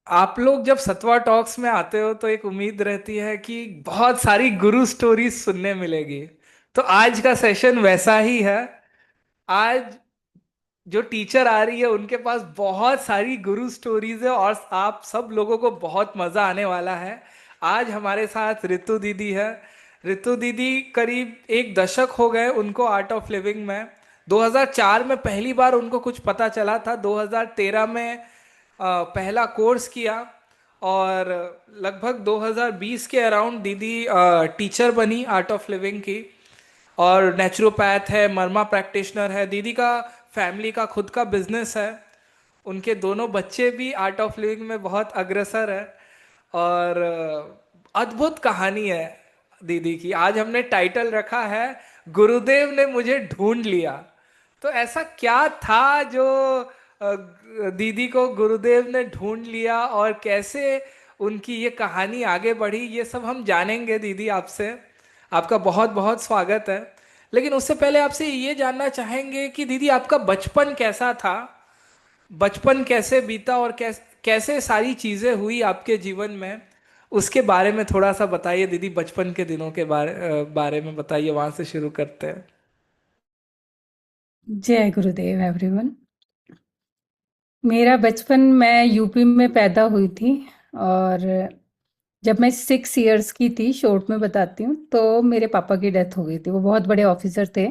आप लोग जब सतवा टॉक्स में आते हो तो एक उम्मीद रहती है कि बहुत सारी गुरु स्टोरीज सुनने मिलेगी। तो आज का सेशन वैसा ही है। आज जो टीचर आ रही है उनके पास बहुत सारी गुरु स्टोरीज है और आप सब लोगों को बहुत मजा आने वाला है। आज हमारे साथ रितु दीदी है। रितु दीदी करीब एक दशक हो गए उनको आर्ट ऑफ लिविंग में। 2004 में पहली बार उनको कुछ पता चला था। 2013 में पहला कोर्स किया और लगभग 2020 के अराउंड दीदी टीचर बनी आर्ट ऑफ लिविंग की। और नेचुरोपैथ है, मर्मा प्रैक्टिशनर है। दीदी का फैमिली का खुद का बिजनेस है। उनके दोनों बच्चे भी आर्ट ऑफ लिविंग में बहुत अग्रसर है। और अद्भुत कहानी है दीदी की। आज हमने टाइटल रखा है गुरुदेव ने मुझे ढूंढ लिया। तो ऐसा क्या था जो दीदी को गुरुदेव ने ढूंढ लिया और कैसे उनकी ये कहानी आगे बढ़ी, ये सब हम जानेंगे दीदी आपसे। आपका बहुत बहुत स्वागत है। लेकिन उससे पहले आपसे ये जानना चाहेंगे कि दीदी आपका बचपन कैसा था। बचपन कैसे बीता और कैसे सारी चीजें हुई आपके जीवन में, उसके बारे में थोड़ा सा बताइए दीदी। बचपन के दिनों के बारे में बताइए, वहां से शुरू करते हैं। जय गुरुदेव एवरीवन। मेरा बचपन, मैं यूपी में पैदा हुई थी। और जब मैं 6 इयर्स की थी, शॉर्ट में बताती हूँ, तो मेरे पापा की डेथ हो गई थी। वो बहुत बड़े ऑफिसर थे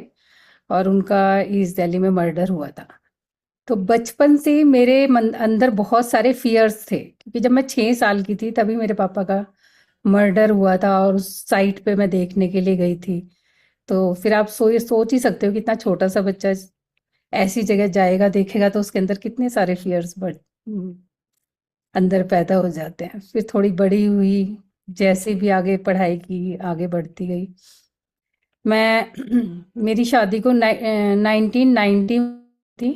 और उनका ईस्ट दिल्ली में मर्डर हुआ था। तो बचपन से ही मेरे अंदर बहुत सारे फियर्स थे, क्योंकि जब मैं 6 साल की थी तभी मेरे पापा का मर्डर हुआ था और उस साइट पे मैं देखने के लिए गई थी। तो फिर आप सोच ही सकते हो कि इतना छोटा सा बच्चा ऐसी जगह जाएगा, देखेगा, तो उसके अंदर कितने सारे फियर्स अंदर पैदा हो जाते हैं। फिर थोड़ी बड़ी हुई, जैसे भी आगे पढ़ाई की, आगे बढ़ती गई। मैं मेरी शादी को 1990 थी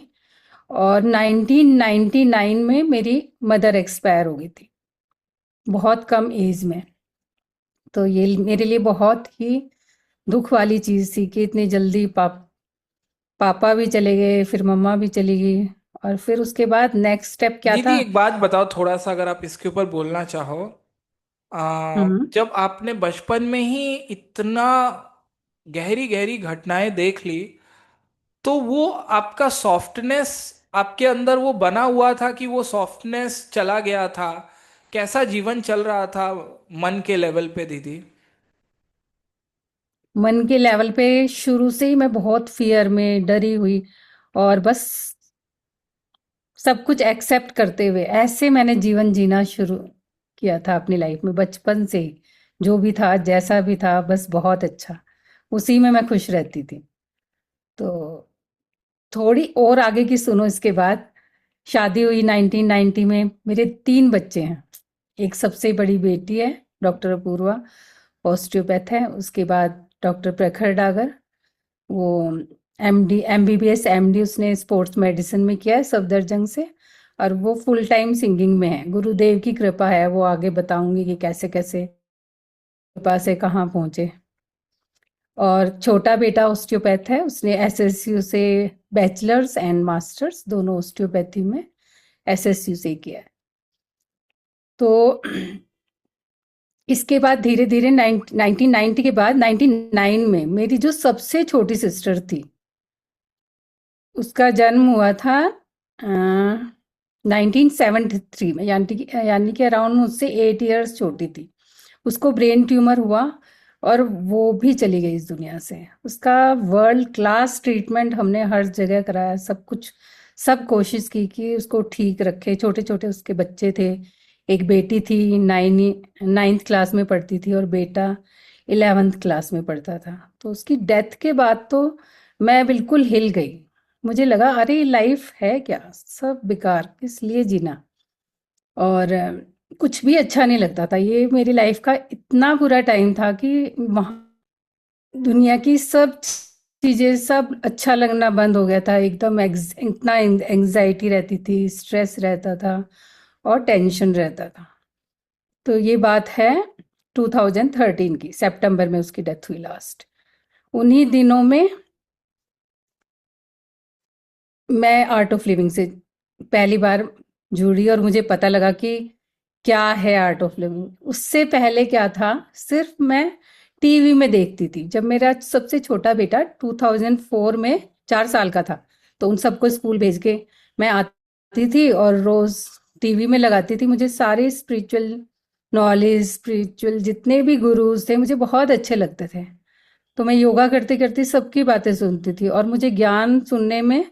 और 1999 में मेरी मदर एक्सपायर हो गई थी, बहुत कम एज में। तो ये मेरे लिए बहुत ही दुख वाली चीज़ थी कि इतनी जल्दी पापा भी चले गए, फिर मम्मा भी चली गई। और फिर उसके बाद नेक्स्ट स्टेप क्या दीदी था? एक बात बताओ, थोड़ा सा अगर आप इसके ऊपर बोलना चाहो। हम्म। जब आपने बचपन में ही इतना गहरी गहरी घटनाएं देख ली, तो वो आपका सॉफ्टनेस आपके अंदर वो बना हुआ था कि वो सॉफ्टनेस चला गया था? कैसा जीवन चल रहा था मन के लेवल पे दीदी? मन के लेवल पे शुरू से ही मैं बहुत फियर में डरी हुई, और बस सब कुछ एक्सेप्ट करते हुए ऐसे मैंने जीवन जीना शुरू किया था अपनी लाइफ में, बचपन से ही। जो भी था, जैसा भी था, बस बहुत अच्छा, उसी में मैं खुश रहती थी। तो थोड़ी और आगे की सुनो इसके बाद। शादी हुई 1990 में। मेरे 3 बच्चे हैं। एक सबसे बड़ी बेटी है, डॉक्टर अपूर्वा, ऑस्टियोपैथ है। उसके बाद डॉक्टर प्रखर डागर, वो एमडी एमबीबीएस एमडी उसने स्पोर्ट्स मेडिसिन में किया है सफदरजंग से। और वो फुल टाइम सिंगिंग में है। गुरुदेव की कृपा है, वो आगे बताऊंगी कि कैसे कैसे कृपा से कहाँ पहुंचे। और छोटा बेटा ऑस्टियोपैथ है, उसने एसएसयू से बैचलर्स एंड मास्टर्स दोनों ऑस्टियोपैथी में एसएसयू से किया है। तो इसके बाद धीरे धीरे 1990 के बाद 99 में मेरी जो सबसे छोटी सिस्टर थी, उसका जन्म हुआ था 1973 में, यानी कि अराउंड मुझसे 8 इयर्स छोटी थी। उसको ब्रेन ट्यूमर हुआ और वो भी चली गई इस दुनिया से। उसका वर्ल्ड क्लास ट्रीटमेंट हमने हर जगह कराया, सब कुछ, सब कोशिश की कि उसको ठीक रखे। छोटे छोटे उसके बच्चे थे। एक बेटी थी, 9th क्लास में पढ़ती थी, और बेटा 11th क्लास में पढ़ता था। तो उसकी डेथ के बाद तो मैं बिल्कुल हिल गई। मुझे लगा, अरे लाइफ है क्या, सब बेकार, किस लिए जीना। और कुछ भी अच्छा नहीं लगता था। ये मेरी लाइफ का इतना बुरा टाइम था कि वहाँ दुनिया की सब चीजें, सब अच्छा लगना बंद हो गया था एकदम। इतना एंजाइटी रहती थी, स्ट्रेस रहता था और टेंशन रहता था। तो ये बात है 2013 की, सितंबर में उसकी डेथ हुई लास्ट। उन्हीं दिनों में मैं आर्ट ऑफ लिविंग से पहली बार जुड़ी और मुझे पता लगा कि क्या है आर्ट ऑफ लिविंग। उससे पहले क्या था, सिर्फ मैं टीवी में देखती थी। जब मेरा सबसे छोटा बेटा 2004 में 4 साल का था, तो उन सबको स्कूल भेज के मैं आती थी और रोज टीवी में लगाती थी। मुझे सारे स्पिरिचुअल नॉलेज, स्पिरिचुअल जितने भी गुरुज थे मुझे बहुत अच्छे लगते थे। तो मैं योगा करते करते सबकी बातें सुनती थी और मुझे ज्ञान सुनने में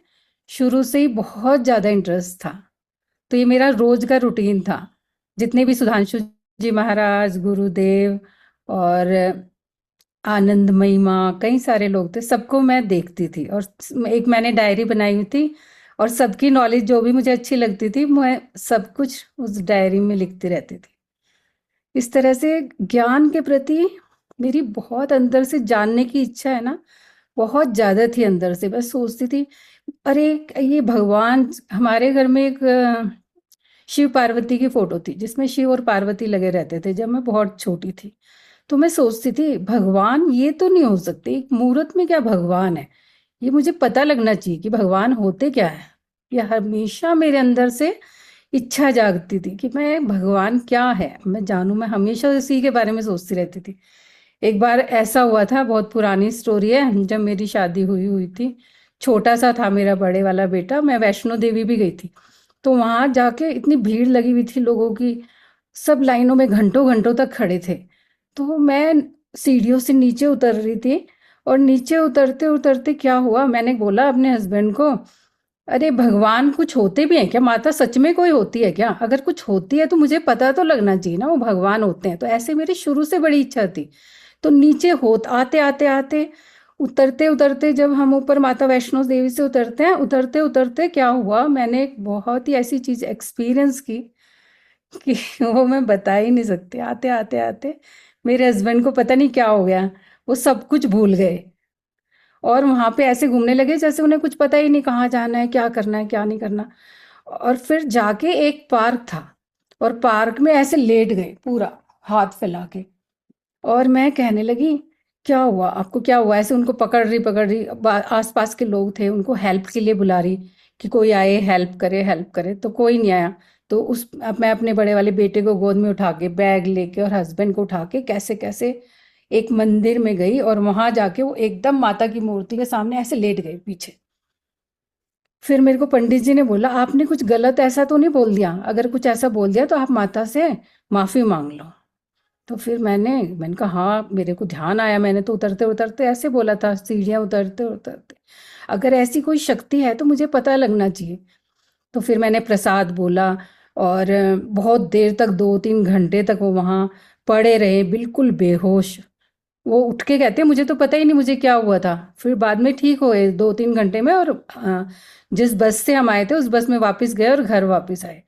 शुरू से ही बहुत ज़्यादा इंटरेस्ट था। तो ये मेरा रोज का रूटीन था। जितने भी सुधांशु जी महाराज, गुरुदेव और आनंदमयी माँ, कई सारे लोग थे, सबको मैं देखती थी। और एक मैंने डायरी बनाई हुई थी और सबकी नॉलेज जो भी मुझे अच्छी लगती थी मैं सब कुछ उस डायरी में लिखती रहती थी। इस तरह से ज्ञान के प्रति मेरी बहुत अंदर से जानने की इच्छा है ना, बहुत ज़्यादा थी अंदर से। बस सोचती थी, अरे ये भगवान, हमारे घर में एक शिव पार्वती की फोटो थी जिसमें शिव और पार्वती लगे रहते थे जब मैं बहुत छोटी थी। तो मैं सोचती थी, भगवान ये तो नहीं हो सकते, एक मूर्त में क्या भगवान है। ये मुझे पता लगना चाहिए कि भगवान होते क्या है। ये हमेशा मेरे अंदर से इच्छा जागती थी कि मैं भगवान क्या है मैं जानूं। मैं हमेशा इसी के बारे में सोचती रहती थी। एक बार ऐसा हुआ था, बहुत पुरानी स्टोरी है, जब मेरी शादी हुई हुई थी, छोटा सा था मेरा बड़े वाला बेटा, मैं वैष्णो देवी भी गई थी। तो वहां जाके इतनी भीड़ लगी हुई थी लोगों की, सब लाइनों में घंटों घंटों तक खड़े थे। तो मैं सीढ़ियों से नीचे उतर रही थी और नीचे उतरते उतरते क्या हुआ, मैंने बोला अपने हस्बैंड को, अरे भगवान कुछ होते भी हैं क्या, माता सच में कोई होती है क्या, अगर कुछ होती है तो मुझे पता तो लगना चाहिए ना वो भगवान होते हैं। तो ऐसे मेरी शुरू से बड़ी इच्छा थी। तो नीचे होत आते आते आते उतरते उतरते जब हम ऊपर माता वैष्णो देवी से उतरते हैं, उतरते उतरते क्या हुआ, मैंने एक बहुत ही ऐसी चीज एक्सपीरियंस की कि वो मैं बता ही नहीं सकती। आते आते आते मेरे हस्बैंड को पता नहीं क्या हो गया, वो सब कुछ भूल गए और वहां पे ऐसे घूमने लगे जैसे उन्हें कुछ पता ही नहीं कहाँ जाना है, क्या करना है, क्या नहीं करना। और फिर जाके एक पार्क था और पार्क में ऐसे लेट गए पूरा हाथ फैला के। और मैं कहने लगी, क्या हुआ आपको, क्या हुआ, ऐसे उनको पकड़ रही, आसपास के लोग थे उनको हेल्प के लिए बुला रही कि कोई आए हेल्प करे, हेल्प करे। तो कोई नहीं आया। तो उस अब मैं अपने बड़े वाले बेटे को गोद में उठा के, बैग लेके और हस्बैंड को उठा के कैसे कैसे एक मंदिर में गई और वहां जाके वो एकदम माता की मूर्ति के सामने ऐसे लेट गए पीछे। फिर मेरे को पंडित जी ने बोला, आपने कुछ गलत ऐसा तो नहीं बोल दिया, अगर कुछ ऐसा बोल दिया तो आप माता से माफी मांग लो। तो फिर मैंने कहा, हाँ मेरे को ध्यान आया, मैंने तो उतरते उतरते ऐसे बोला था, सीढ़ियाँ उतरते उतरते, अगर ऐसी कोई शक्ति है तो मुझे पता लगना चाहिए। तो फिर मैंने प्रसाद बोला और बहुत देर तक, 2-3 घंटे तक वो वहाँ पड़े रहे बिल्कुल बेहोश। वो उठ के कहते, मुझे तो पता ही नहीं मुझे क्या हुआ था। फिर बाद में ठीक हुए 2-3 घंटे में और जिस बस से हम आए थे उस बस में वापस गए और घर वापस आए।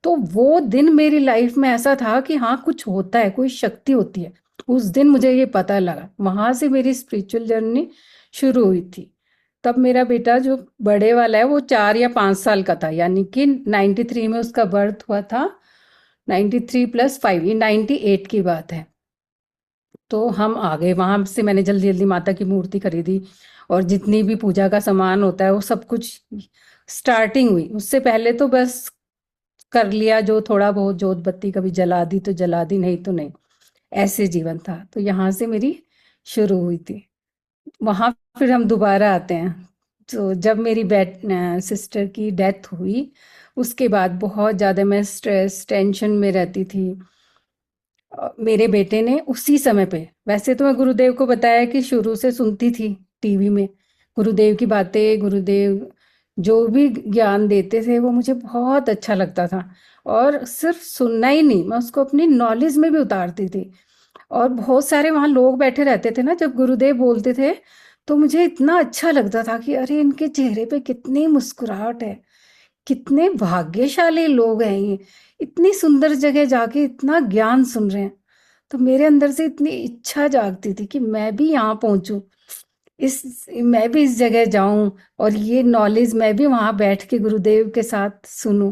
तो वो दिन मेरी लाइफ में ऐसा था कि हाँ कुछ होता है, कोई शक्ति होती है। उस दिन मुझे ये पता लगा, वहां से मेरी स्पिरिचुअल जर्नी शुरू हुई थी। तब मेरा बेटा जो बड़े वाला है वो 4 या 5 साल का था, यानी कि 93 में उसका बर्थ हुआ था। 93 + 5, ये 98 की बात है। तो हम आ गए वहां से, मैंने जल्दी जल्दी माता की मूर्ति खरीदी और जितनी भी पूजा का सामान होता है वो सब कुछ स्टार्टिंग हुई। उससे पहले तो बस कर लिया जो थोड़ा बहुत, जोत बत्ती कभी जला दी तो जला दी, नहीं तो नहीं, ऐसे जीवन था। तो यहाँ से मेरी शुरू हुई थी। वहां फिर हम दोबारा आते हैं। तो जब मेरी सिस्टर की डेथ हुई उसके बाद बहुत ज़्यादा मैं स्ट्रेस टेंशन में रहती थी। मेरे बेटे ने उसी समय पे, वैसे तो मैं गुरुदेव को बताया कि शुरू से सुनती थी टीवी में गुरुदेव की बातें, गुरुदेव जो भी ज्ञान देते थे वो मुझे बहुत अच्छा लगता था। और सिर्फ सुनना ही नहीं, मैं उसको अपनी नॉलेज में भी उतारती थी। और बहुत सारे वहाँ लोग बैठे रहते थे ना जब गुरुदेव बोलते थे, तो मुझे इतना अच्छा लगता था कि अरे इनके चेहरे पे कितनी मुस्कुराहट है, कितने भाग्यशाली लोग हैं ये, इतनी सुंदर जगह जाके इतना ज्ञान सुन रहे हैं। तो मेरे अंदर से इतनी इच्छा जागती थी कि मैं भी यहाँ पहुंचूं, मैं भी इस जगह जाऊं और ये नॉलेज मैं भी वहां बैठ के गुरुदेव के साथ सुनूं।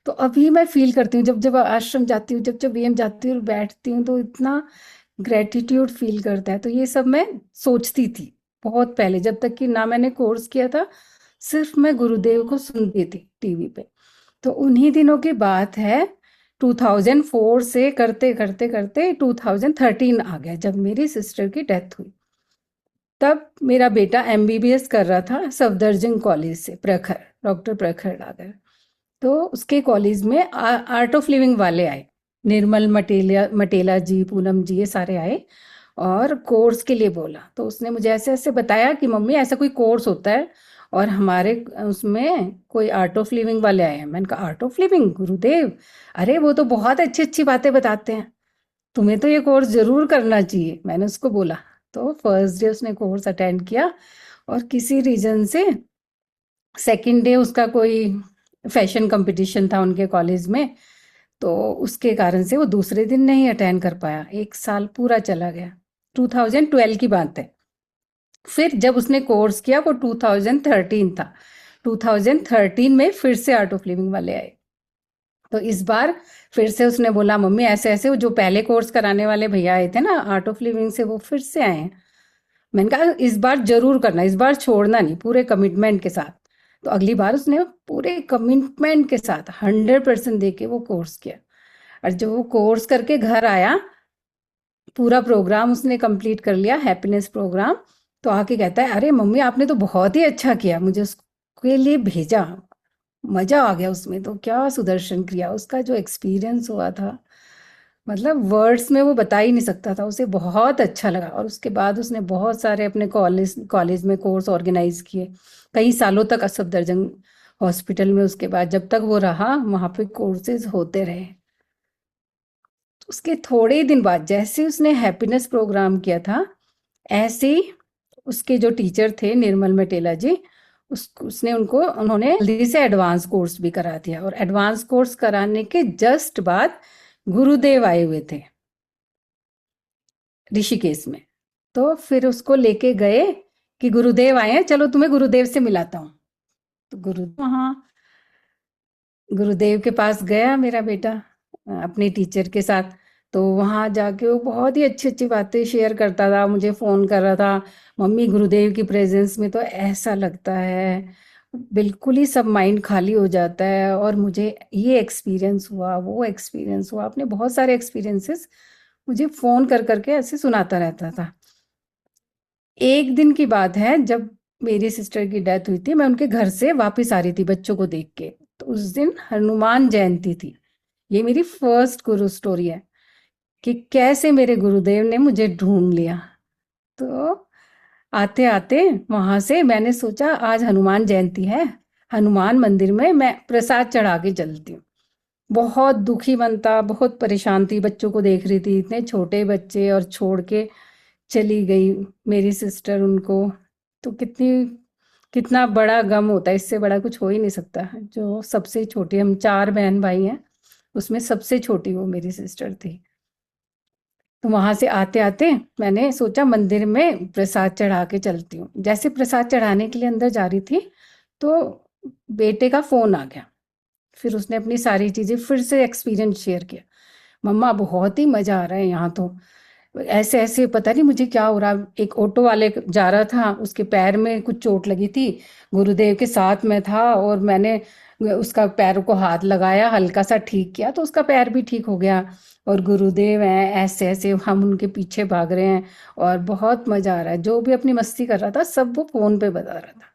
तो अभी मैं फील करती हूँ, जब जब आश्रम जाती हूँ, जब जब वीएम जाती हूँ और बैठती हूँ, तो इतना ग्रेटिट्यूड फील करता है। तो ये सब मैं सोचती थी बहुत पहले, जब तक कि ना मैंने कोर्स किया था, सिर्फ मैं गुरुदेव को सुनती थी टीवी पे। तो उन्हीं दिनों की बात है 2004 से करते करते करते 2013 आ गया जब मेरी सिस्टर की डेथ हुई। तब मेरा बेटा एमबीबीएस कर रहा था सफदरजंग कॉलेज से, प्रखर, डॉक्टर प्रखर डागर। तो उसके कॉलेज में आर्ट ऑफ लिविंग वाले आए, निर्मल मटेलिया मटेला जी, पूनम जी, ये सारे आए और कोर्स के लिए बोला। तो उसने मुझे ऐसे ऐसे बताया कि मम्मी ऐसा कोई कोर्स होता है और हमारे उसमें कोई आर्ट ऑफ लिविंग वाले आए हैं। मैंने कहा आर्ट ऑफ लिविंग, गुरुदेव, अरे वो तो बहुत अच्छी अच्छी बातें बताते हैं, तुम्हें तो ये कोर्स जरूर करना चाहिए, मैंने उसको बोला। तो फर्स्ट डे उसने कोर्स अटेंड किया और किसी रीजन से सेकंड डे उसका कोई फैशन कंपटीशन था उनके कॉलेज में, तो उसके कारण से वो दूसरे दिन नहीं अटेंड कर पाया। एक साल पूरा चला गया, 2012 की बात है। फिर जब उसने कोर्स किया वो 2013 था। 2013 में फिर से आर्ट ऑफ लिविंग वाले आए। तो इस बार फिर से उसने बोला मम्मी ऐसे ऐसे, वो जो पहले कोर्स कराने वाले भैया आए थे ना आर्ट ऑफ लिविंग से, वो फिर से आए हैं। मैंने कहा इस बार जरूर करना, इस बार छोड़ना नहीं, पूरे कमिटमेंट के साथ। तो अगली बार उसने पूरे कमिटमेंट के साथ 100% दे के वो कोर्स किया। और जब वो कोर्स करके घर आया, पूरा प्रोग्राम उसने कंप्लीट कर लिया, हैप्पीनेस प्रोग्राम। तो आके कहता है अरे मम्मी आपने तो बहुत ही अच्छा किया, मुझे उसके लिए भेजा, मजा आ गया उसमें। तो क्या सुदर्शन क्रिया, उसका जो एक्सपीरियंस हुआ था, मतलब वर्ड्स में वो बता ही नहीं सकता था, उसे बहुत अच्छा लगा। और उसके बाद उसने बहुत सारे अपने कॉलेज कॉलेज में कोर्स ऑर्गेनाइज किए, कई सालों तक सफदरजंग हॉस्पिटल में उसके बाद जब तक वो रहा वहाँ पे कोर्सेज होते रहे। उसके थोड़े ही दिन बाद जैसे उसने हैप्पीनेस प्रोग्राम किया था, ऐसे ही उसके जो टीचर थे निर्मल मटेला जी, उसने उन्होंने जल्दी से एडवांस कोर्स भी करा दिया। और एडवांस कोर्स कराने के जस्ट बाद गुरुदेव आए हुए थे ऋषिकेश में। तो फिर उसको लेके गए कि गुरुदेव आए हैं, चलो तुम्हें गुरुदेव से मिलाता हूँ। तो गुरु वहाँ गुरुदेव के पास गया मेरा बेटा अपने टीचर के साथ। तो वहाँ जाके वो बहुत ही अच्छी अच्छी बातें शेयर करता था, मुझे फ़ोन कर रहा था, मम्मी गुरुदेव की प्रेजेंस में तो ऐसा लगता है, बिल्कुल ही सब माइंड खाली हो जाता है। और मुझे ये एक्सपीरियंस हुआ, वो एक्सपीरियंस हुआ, अपने बहुत सारे एक्सपीरियंसेस मुझे फ़ोन कर करके ऐसे सुनाता रहता था। एक दिन की बात है जब मेरी सिस्टर की डेथ हुई थी, मैं उनके घर से वापस आ रही थी बच्चों को देख के। तो उस दिन हनुमान जयंती थी। ये मेरी फर्स्ट गुरु स्टोरी है कि कैसे मेरे गुरुदेव ने मुझे ढूंढ लिया। तो आते आते वहां से मैंने सोचा आज हनुमान जयंती है, हनुमान मंदिर में मैं प्रसाद चढ़ा के चलती हूँ। बहुत दुखी मन था, बहुत परेशान थी, बच्चों को देख रही थी, इतने छोटे बच्चे, और छोड़ के चली गई मेरी सिस्टर उनको। तो कितना बड़ा गम होता है, इससे बड़ा कुछ हो ही नहीं सकता। जो सबसे छोटी, हम 4 बहन भाई हैं, उसमें सबसे छोटी वो मेरी सिस्टर थी। तो वहां से आते आते मैंने सोचा मंदिर में प्रसाद चढ़ा के चलती हूँ। जैसे प्रसाद चढ़ाने के लिए अंदर जा रही थी तो बेटे का फोन आ गया। फिर उसने अपनी सारी चीजें फिर से एक्सपीरियंस शेयर किया, मम्मा बहुत ही मजा आ रहा है यहाँ तो, ऐसे ऐसे पता नहीं मुझे क्या हो रहा। एक ऑटो वाले जा रहा था, उसके पैर में कुछ चोट लगी थी, गुरुदेव के साथ में था और मैंने उसका पैर को हाथ लगाया, हल्का सा ठीक किया तो उसका पैर भी ठीक हो गया। और गुरुदेव हैं, ऐसे ऐसे हम उनके पीछे भाग रहे हैं और बहुत मजा आ रहा है। जो भी अपनी मस्ती कर रहा था सब वो फोन पे बता रहा था।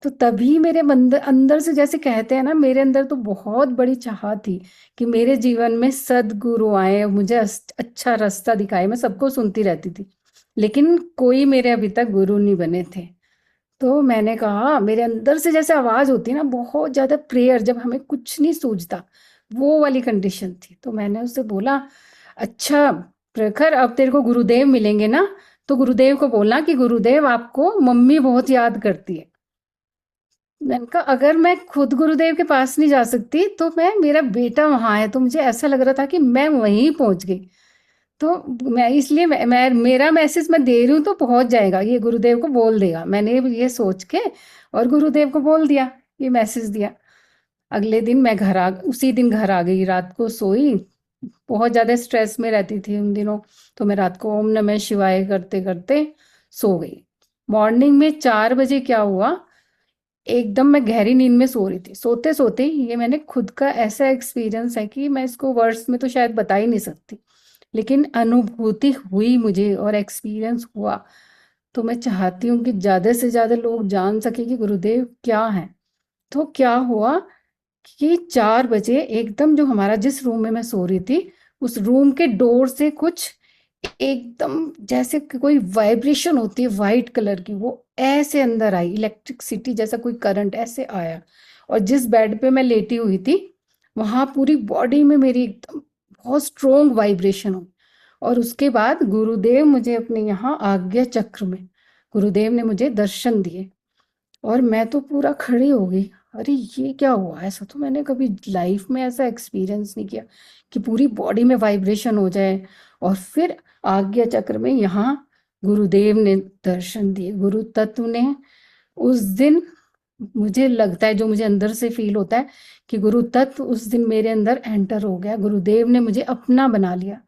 तो तभी मेरे अंदर से, जैसे कहते हैं ना, मेरे अंदर तो बहुत बड़ी चाह थी कि मेरे जीवन में सदगुरु आए, मुझे अच्छा रास्ता दिखाए। मैं सबको सुनती रहती थी लेकिन कोई मेरे अभी तक गुरु नहीं बने थे। तो मैंने कहा, मेरे अंदर से जैसे आवाज होती है ना, बहुत ज्यादा प्रेयर, जब हमें कुछ नहीं सूझता, वो वाली कंडीशन थी। तो मैंने उससे बोला, अच्छा प्रखर, अब तेरे को गुरुदेव मिलेंगे ना, तो गुरुदेव को बोलना कि गुरुदेव आपको मम्मी बहुत याद करती है। मैंने कहा अगर मैं खुद गुरुदेव के पास नहीं जा सकती तो मैं, मेरा बेटा वहां है, तो मुझे ऐसा लग रहा था कि मैं वहीं पहुंच गई। तो मैं इसलिए मेरा मैसेज मैं दे रही हूँ तो पहुंच जाएगा, ये गुरुदेव को बोल देगा, मैंने ये सोच के और गुरुदेव को बोल दिया, ये मैसेज दिया। अगले दिन मैं उसी दिन घर आ गई, रात को सोई, बहुत ज्यादा स्ट्रेस में रहती थी उन दिनों। तो मैं रात को ओम नमः शिवाय करते करते सो गई। मॉर्निंग में 4 बजे क्या हुआ, एकदम मैं गहरी नींद में सो रही थी, सोते सोते ही ये मैंने खुद का ऐसा एक्सपीरियंस है कि मैं इसको वर्ड्स में तो शायद बता ही नहीं सकती, लेकिन अनुभूति हुई मुझे और एक्सपीरियंस हुआ। तो मैं चाहती हूँ कि ज़्यादा से ज़्यादा लोग जान सके कि गुरुदेव क्या है। तो क्या हुआ कि 4 बजे एकदम जो हमारा जिस रूम में मैं सो रही थी, उस रूम के डोर से कुछ एकदम जैसे कि कोई वाइब्रेशन होती है वाइट कलर की, वो ऐसे अंदर आई, इलेक्ट्रिसिटी जैसा कोई करंट ऐसे आया। और जिस बेड पे मैं लेटी हुई थी, वहां पूरी बॉडी में मेरी एकदम बहुत स्ट्रोंग वाइब्रेशन हो। और उसके बाद गुरुदेव मुझे अपने यहाँ आज्ञा चक्र में गुरुदेव ने मुझे दर्शन दिए, और मैं तो पूरा खड़ी हो गई। अरे ये क्या हुआ, ऐसा तो मैंने कभी लाइफ में ऐसा एक्सपीरियंस नहीं किया कि पूरी बॉडी में वाइब्रेशन हो जाए। और फिर आज्ञा चक्र में यहाँ गुरुदेव ने दर्शन दिए, गुरु तत्व ने। उस दिन मुझे लगता है, जो मुझे अंदर से फील होता है, कि गुरु तत्व उस दिन मेरे अंदर एंटर हो गया, गुरुदेव ने मुझे अपना बना लिया।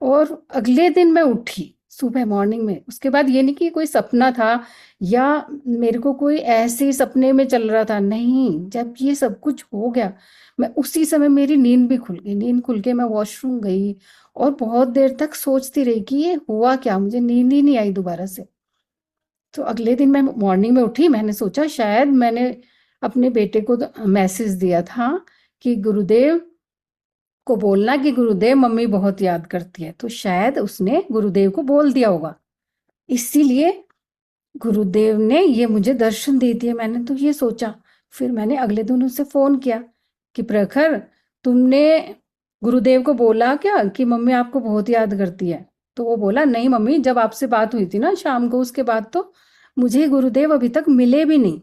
और अगले दिन मैं उठी सुबह मॉर्निंग में। उसके बाद ये नहीं कि कोई सपना था या मेरे को कोई ऐसे ही सपने में चल रहा था, नहीं, जब ये सब कुछ हो गया, मैं उसी समय मेरी नींद भी खुल गई। नींद खुल के मैं वॉशरूम गई और बहुत देर तक सोचती रही कि ये हुआ क्या, मुझे नींद ही नहीं आई दोबारा से। तो अगले दिन मैं मॉर्निंग में उठी, मैंने सोचा शायद मैंने अपने बेटे को मैसेज दिया था कि गुरुदेव को बोलना कि गुरुदेव मम्मी बहुत याद करती है, तो शायद उसने गुरुदेव को बोल दिया होगा, इसीलिए गुरुदेव ने ये मुझे दर्शन दे दिए। मैंने तो ये सोचा। फिर मैंने अगले दिन उससे फोन किया कि प्रखर, तुमने गुरुदेव को बोला क्या कि मम्मी आपको बहुत याद करती है? तो वो बोला, नहीं मम्मी, जब आपसे बात हुई थी ना शाम को, उसके बाद तो मुझे गुरुदेव अभी तक मिले भी नहीं।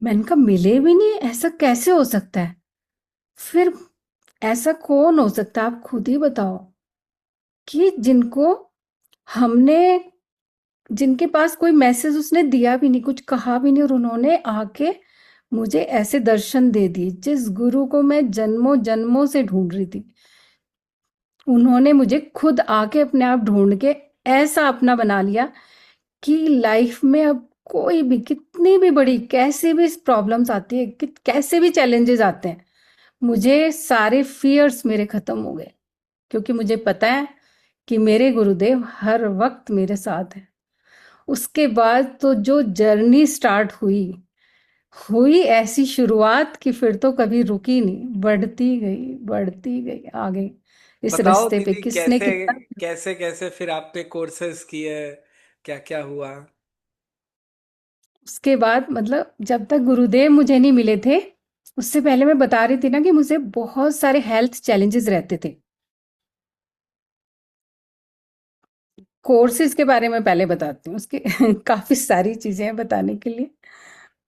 मैंने कहा मिले भी नहीं, ऐसा कैसे हो सकता है? फिर ऐसा कौन हो सकता है, आप खुद ही बताओ, कि जिनको हमने जिनके पास कोई मैसेज उसने दिया भी नहीं, कुछ कहा भी नहीं, और उन्होंने आके मुझे ऐसे दर्शन दे दिए। जिस गुरु को मैं जन्मों जन्मों से ढूंढ रही थी, उन्होंने मुझे खुद आके अपने आप ढूंढ के ऐसा अपना बना लिया कि लाइफ में अब कोई भी, कितनी भी बड़ी कैसे भी प्रॉब्लम्स आती है, कैसे भी चैलेंजेस आते हैं, मुझे सारे फियर्स मेरे खत्म हो गए, क्योंकि मुझे पता है कि मेरे गुरुदेव हर वक्त मेरे साथ हैं। उसके बाद तो जो जर्नी स्टार्ट हुई, हुई ऐसी शुरुआत कि फिर तो कभी रुकी नहीं, बढ़ती गई आगे इस बताओ रास्ते पे दीदी, किसने कैसे कितना। कैसे कैसे फिर आपने कोर्सेज किए, क्या क्या हुआ? उसके बाद मतलब जब तक गुरुदेव मुझे नहीं मिले थे, उससे पहले मैं बता रही थी ना कि मुझे बहुत सारे हेल्थ चैलेंजेस रहते थे। कोर्सेज के बारे में पहले बताती हूँ, उसके काफी सारी चीजें हैं बताने के लिए।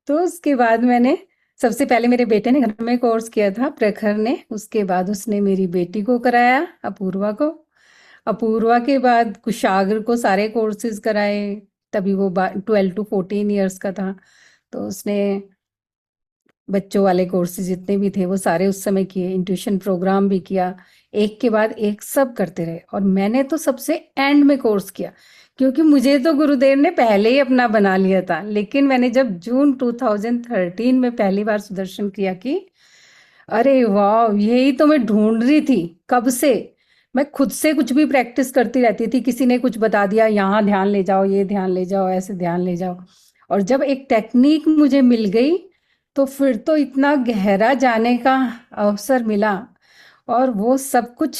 तो उसके बाद मैंने, सबसे पहले मेरे बेटे ने घर में कोर्स किया था, प्रखर ने। उसके बाद उसने मेरी बेटी को कराया, अपूर्वा को। अपूर्वा के बाद कुशाग्र को सारे कोर्सेज कराए। तभी वो 12 to 14 ईयर्स का था, तो उसने बच्चों वाले कोर्सेज जितने भी थे वो सारे उस समय किए, इंट्यूशन प्रोग्राम भी किया। एक के बाद एक सब करते रहे, और मैंने तो सबसे एंड में कोर्स किया, क्योंकि मुझे तो गुरुदेव ने पहले ही अपना बना लिया था। लेकिन मैंने जब जून 2013 में पहली बार सुदर्शन क्रिया की, अरे वाह, यही तो मैं ढूंढ रही थी कब से। मैं खुद से कुछ भी प्रैक्टिस करती रहती थी, किसी ने कुछ बता दिया, यहाँ ध्यान ले जाओ, ये ध्यान ले जाओ, ऐसे ध्यान ले जाओ। और जब एक टेक्निक मुझे मिल गई, तो फिर तो इतना गहरा जाने का अवसर मिला। और वो सब कुछ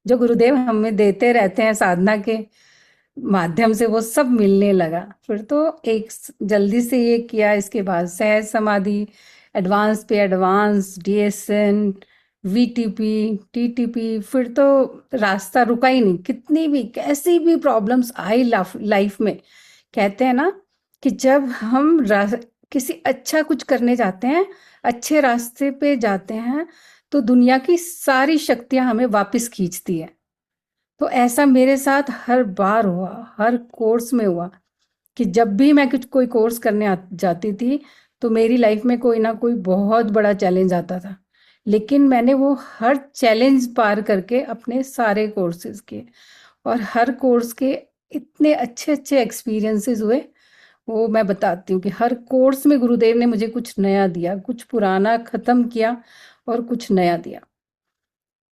जो गुरुदेव हमें देते रहते हैं साधना के माध्यम से, वो सब मिलने लगा। फिर तो एक जल्दी से ये किया, इसके बाद सहज समाधि, एडवांस पे एडवांस, डीएसएन, वीटीपी, टीटीपी। फिर तो रास्ता रुका ही नहीं, कितनी भी कैसी भी प्रॉब्लम्स आई लाइफ में। कहते हैं ना कि जब हम किसी अच्छा कुछ करने जाते हैं, अच्छे रास्ते पे जाते हैं, तो दुनिया की सारी शक्तियां हमें वापस खींचती है। तो ऐसा मेरे साथ हर बार हुआ, हर कोर्स में हुआ, कि जब भी मैं कुछ कोई कोर्स करने जाती थी, तो मेरी लाइफ में कोई ना कोई बहुत बड़ा चैलेंज आता था। लेकिन मैंने वो हर चैलेंज पार करके अपने सारे कोर्सेज किए, और हर कोर्स के इतने अच्छे अच्छे एक्सपीरियंसेस हुए। वो मैं बताती हूँ कि हर कोर्स में गुरुदेव ने मुझे कुछ नया दिया, कुछ पुराना खत्म किया और कुछ नया दिया।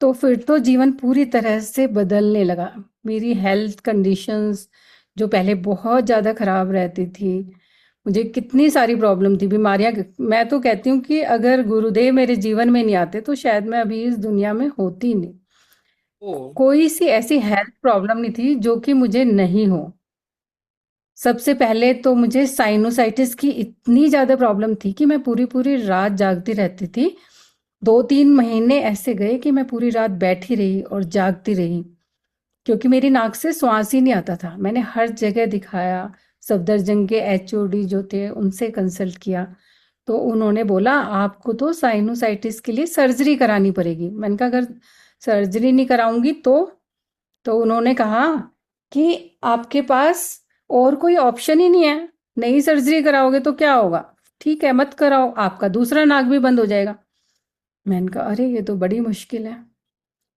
तो फिर तो जीवन पूरी तरह से बदलने लगा। मेरी हेल्थ कंडीशंस जो पहले बहुत ज़्यादा खराब रहती थी, मुझे कितनी सारी प्रॉब्लम थी, बीमारियां। मैं तो कहती हूँ कि अगर गुरुदेव मेरे जीवन में नहीं आते तो शायद मैं अभी इस दुनिया में होती नहीं। ओ। कोई सी ऐसी हेल्थ प्रॉब्लम नहीं थी जो कि मुझे नहीं हो। सबसे पहले तो मुझे साइनोसाइटिस की इतनी ज़्यादा प्रॉब्लम थी कि मैं पूरी पूरी रात जागती रहती थी। 2-3 महीने ऐसे गए कि मैं पूरी रात बैठी रही और जागती रही, क्योंकि मेरी नाक से श्वास ही नहीं आता था। मैंने हर जगह दिखाया, सफदरजंग के एचओडी जो थे उनसे कंसल्ट किया, तो उन्होंने बोला आपको तो साइनोसाइटिस के लिए सर्जरी करानी पड़ेगी। मैंने कहा अगर सर्जरी नहीं कराऊंगी तो उन्होंने कहा कि आपके पास और कोई ऑप्शन ही नहीं है, नहीं सर्जरी कराओगे तो क्या होगा, ठीक है मत कराओ, आपका दूसरा नाक भी बंद हो जाएगा। मैंने कहा अरे ये तो बड़ी मुश्किल है।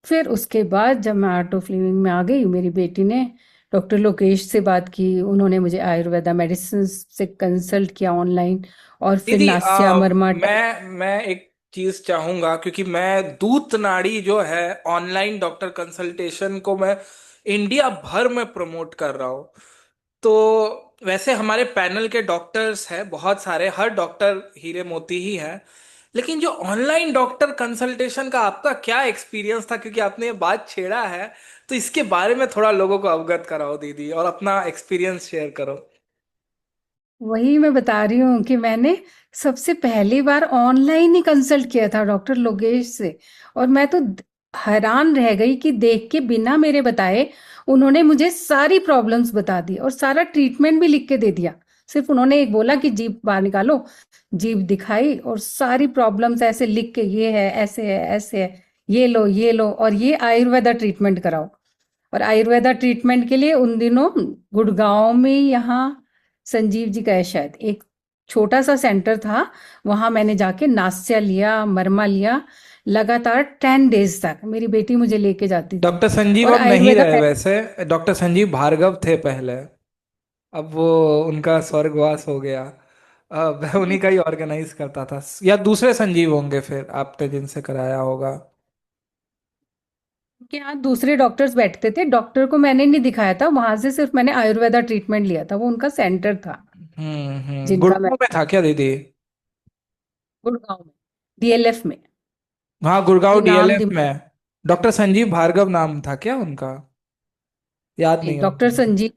फिर उसके बाद जब मैं आर्ट ऑफ लिविंग में आ गई, मेरी बेटी ने डॉक्टर लोकेश से बात की, उन्होंने मुझे आयुर्वेदा मेडिसिन से कंसल्ट किया ऑनलाइन, और फिर दीदी, नास्या मरमा मैं एक चीज चाहूंगा, क्योंकि मैं दूत नाड़ी जो है ऑनलाइन डॉक्टर कंसल्टेशन को मैं इंडिया भर में प्रमोट कर रहा हूँ। तो वैसे हमारे पैनल के डॉक्टर्स हैं बहुत सारे, हर डॉक्टर हीरे मोती ही है, लेकिन जो ऑनलाइन डॉक्टर कंसल्टेशन का आपका क्या एक्सपीरियंस था, क्योंकि आपने ये बात छेड़ा है, तो इसके बारे में थोड़ा लोगों को अवगत कराओ दीदी, और अपना एक्सपीरियंस शेयर करो। वही मैं बता रही हूँ कि मैंने सबसे पहली बार ऑनलाइन ही कंसल्ट किया था डॉक्टर लोकेश से। और मैं तो हैरान रह गई कि देख के बिना मेरे बताए उन्होंने मुझे सारी प्रॉब्लम्स बता दी और सारा ट्रीटमेंट भी लिख के दे दिया। सिर्फ उन्होंने एक बोला कि जीभ बाहर निकालो, जीभ दिखाई और सारी प्रॉब्लम्स ऐसे लिख के, ये है ऐसे है, ये लो और ये आयुर्वेदा ट्रीटमेंट कराओ। और आयुर्वेदा ट्रीटमेंट के लिए उन दिनों गुड़गांव में यहाँ संजीव जी का है शायद, एक छोटा सा सेंटर था, वहां मैंने जाके नास्या लिया, मरमा लिया। लगातार 10 डेज तक मेरी बेटी मुझे लेके जाती थी। डॉक्टर संजीव और अब नहीं आयुर्वेदा रहे वैसे, डॉक्टर संजीव भार्गव थे पहले, अब वो उनका स्वर्गवास हो गया। अब उन्हीं का ही ऑर्गेनाइज करता था, या दूसरे संजीव होंगे फिर आपने जिनसे कराया होगा। के यहाँ दूसरे डॉक्टर्स बैठते थे, डॉक्टर को मैंने नहीं दिखाया था वहां से, सिर्फ मैंने आयुर्वेदा ट्रीटमेंट लिया था, वो उनका सेंटर था जिनका मैं। गुड़गांव में था क्या दीदी? गुड़गांव में, डीएलएफ में। हाँ, गुड़गांव ये नाम डीएलएफ दिमाग में। डॉक्टर संजीव भार्गव नाम था क्या उनका? याद में, नहीं है डॉक्टर मुझे। संजीव,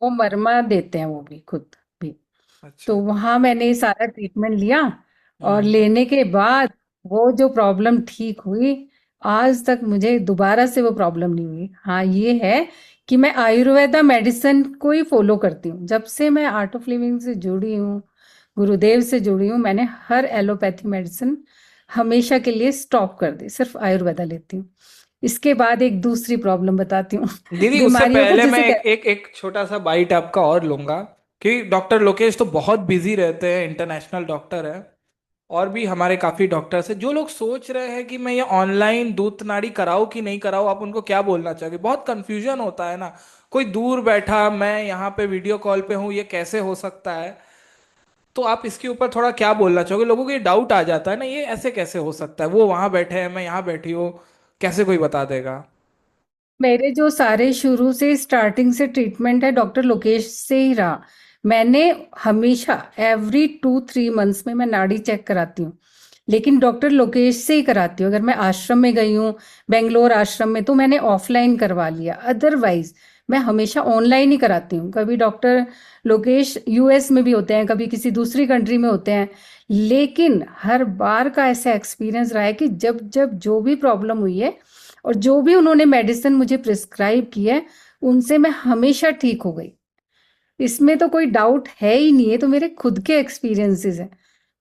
वो मरमा देते हैं वो भी खुद भी। अच्छा। तो वहां मैंने सारा ट्रीटमेंट लिया, और हम्म। लेने के बाद वो जो प्रॉब्लम ठीक हुई, आज तक मुझे दोबारा से वो प्रॉब्लम नहीं हुई। हाँ ये है कि मैं आयुर्वेदा मेडिसिन को ही फॉलो करती हूँ। जब से मैं आर्ट ऑफ लिविंग से जुड़ी हूँ, गुरुदेव से जुड़ी हूँ, मैंने हर एलोपैथी मेडिसिन हमेशा के लिए स्टॉप कर दी, सिर्फ आयुर्वेदा लेती हूँ। इसके बाद एक दूसरी प्रॉब्लम बताती हूँ दीदी, उससे बीमारियों का पहले मैं जैसे एक एक एक छोटा सा बाइट आपका और लूंगा, कि डॉक्टर लोकेश तो बहुत बिजी रहते हैं, इंटरनेशनल डॉक्टर है। और भी हमारे काफी डॉक्टर्स हैं। जो लोग सोच रहे हैं कि मैं ये ऑनलाइन दूत नाड़ी कराऊं कि नहीं कराऊं, आप उनको क्या बोलना चाहोगे? बहुत कंफ्यूजन होता है ना, कोई दूर बैठा, मैं यहाँ पे वीडियो कॉल पे हूँ, ये कैसे हो सकता है? तो आप इसके ऊपर थोड़ा क्या बोलना चाहोगे? लोगों को ये डाउट आ जाता है ना, ये ऐसे कैसे हो सकता है, वो वहां बैठे हैं मैं यहाँ बैठी हूँ, कैसे कोई बता देगा? मेरे जो सारे शुरू से स्टार्टिंग से ट्रीटमेंट है डॉक्टर लोकेश से ही रहा। मैंने हमेशा एवरी 2-3 मंथ्स में मैं नाड़ी चेक कराती हूँ, लेकिन डॉक्टर लोकेश से ही कराती हूँ। अगर मैं आश्रम में गई हूँ, बेंगलोर आश्रम में, तो मैंने ऑफलाइन करवा लिया, अदरवाइज मैं हमेशा ऑनलाइन ही कराती हूँ। कभी डॉक्टर लोकेश यूएस में भी होते हैं, कभी किसी दूसरी कंट्री में होते हैं, लेकिन हर बार का ऐसा एक्सपीरियंस रहा है कि जब जब जो भी प्रॉब्लम हुई है और जो भी उन्होंने मेडिसिन मुझे प्रिस्क्राइब की है, उनसे मैं हमेशा ठीक हो गई। इसमें तो कोई डाउट है ही नहीं, है तो मेरे खुद के एक्सपीरियंसेस हैं।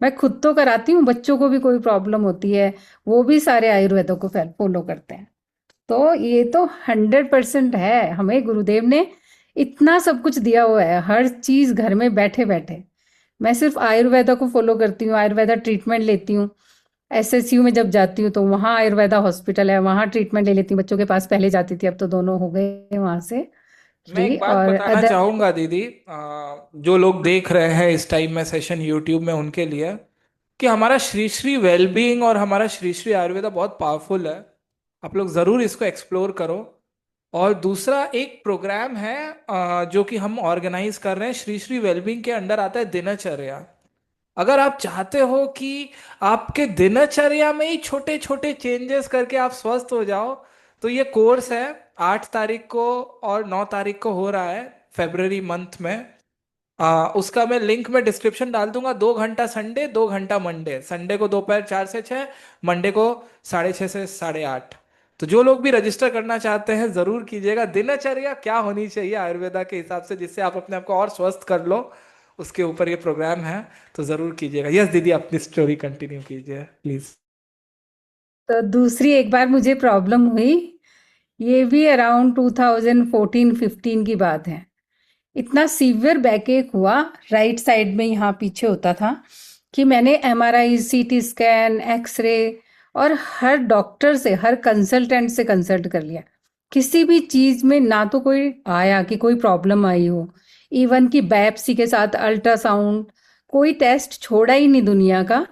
मैं खुद तो कराती हूँ, बच्चों को भी कोई प्रॉब्लम होती है वो भी सारे आयुर्वेदों को फॉलो करते हैं। तो ये तो 100% है, हमें गुरुदेव ने इतना सब कुछ दिया हुआ है, हर चीज घर में बैठे बैठे। मैं सिर्फ आयुर्वेदा को फॉलो करती हूँ, आयुर्वेदा ट्रीटमेंट लेती हूँ। एसएसयू में जब जाती हूँ तो वहाँ आयुर्वेदा हॉस्पिटल है, वहाँ ट्रीटमेंट ले लेती हूँ। बच्चों के पास पहले जाती थी, अब तो दोनों हो गए वहां से। मैं जी। एक बात और बताना अदर चाहूंगा दीदी, जो लोग देख रहे हैं इस टाइम में सेशन यूट्यूब में, उनके लिए कि हमारा श्री श्री वेलबींग और हमारा श्री श्री आयुर्वेदा बहुत पावरफुल है। आप लोग जरूर इसको एक्सप्लोर करो। और दूसरा एक प्रोग्राम है जो कि हम ऑर्गेनाइज कर रहे हैं, श्री श्री वेलबींग के अंडर आता है दिनचर्या। अगर आप चाहते हो कि आपके दिनचर्या में ही छोटे छोटे चेंजेस करके आप स्वस्थ हो जाओ, तो ये कोर्स है 8 तारीख को और 9 तारीख को हो रहा है, फेब्रवरी मंथ में। उसका मैं लिंक में डिस्क्रिप्शन डाल दूंगा। 2 घंटा संडे, 2 घंटा मंडे। संडे को दोपहर 4 से 6, मंडे को 6:30 से 8:30। तो जो लोग भी रजिस्टर करना चाहते हैं जरूर कीजिएगा। दिनचर्या क्या होनी चाहिए आयुर्वेदा के हिसाब से, जिससे आप अपने आप को और स्वस्थ कर लो, उसके ऊपर ये प्रोग्राम है। तो जरूर कीजिएगा। यस दीदी, अपनी स्टोरी कंटिन्यू कीजिए प्लीज। तो दूसरी एक बार मुझे प्रॉब्लम हुई, ये भी अराउंड 2014-15 की बात है। इतना सीवियर बैकएक हुआ, राइट साइड में यहाँ पीछे होता था, कि मैंने एमआरआई, सीटी स्कैन, एक्सरे और हर डॉक्टर से, हर कंसल्टेंट से कंसल्ट कर लिया। किसी भी चीज में ना तो कोई आया कि कोई प्रॉब्लम आई हो। इवन कि बायोप्सी के साथ अल्ट्रासाउंड, कोई टेस्ट छोड़ा ही नहीं दुनिया का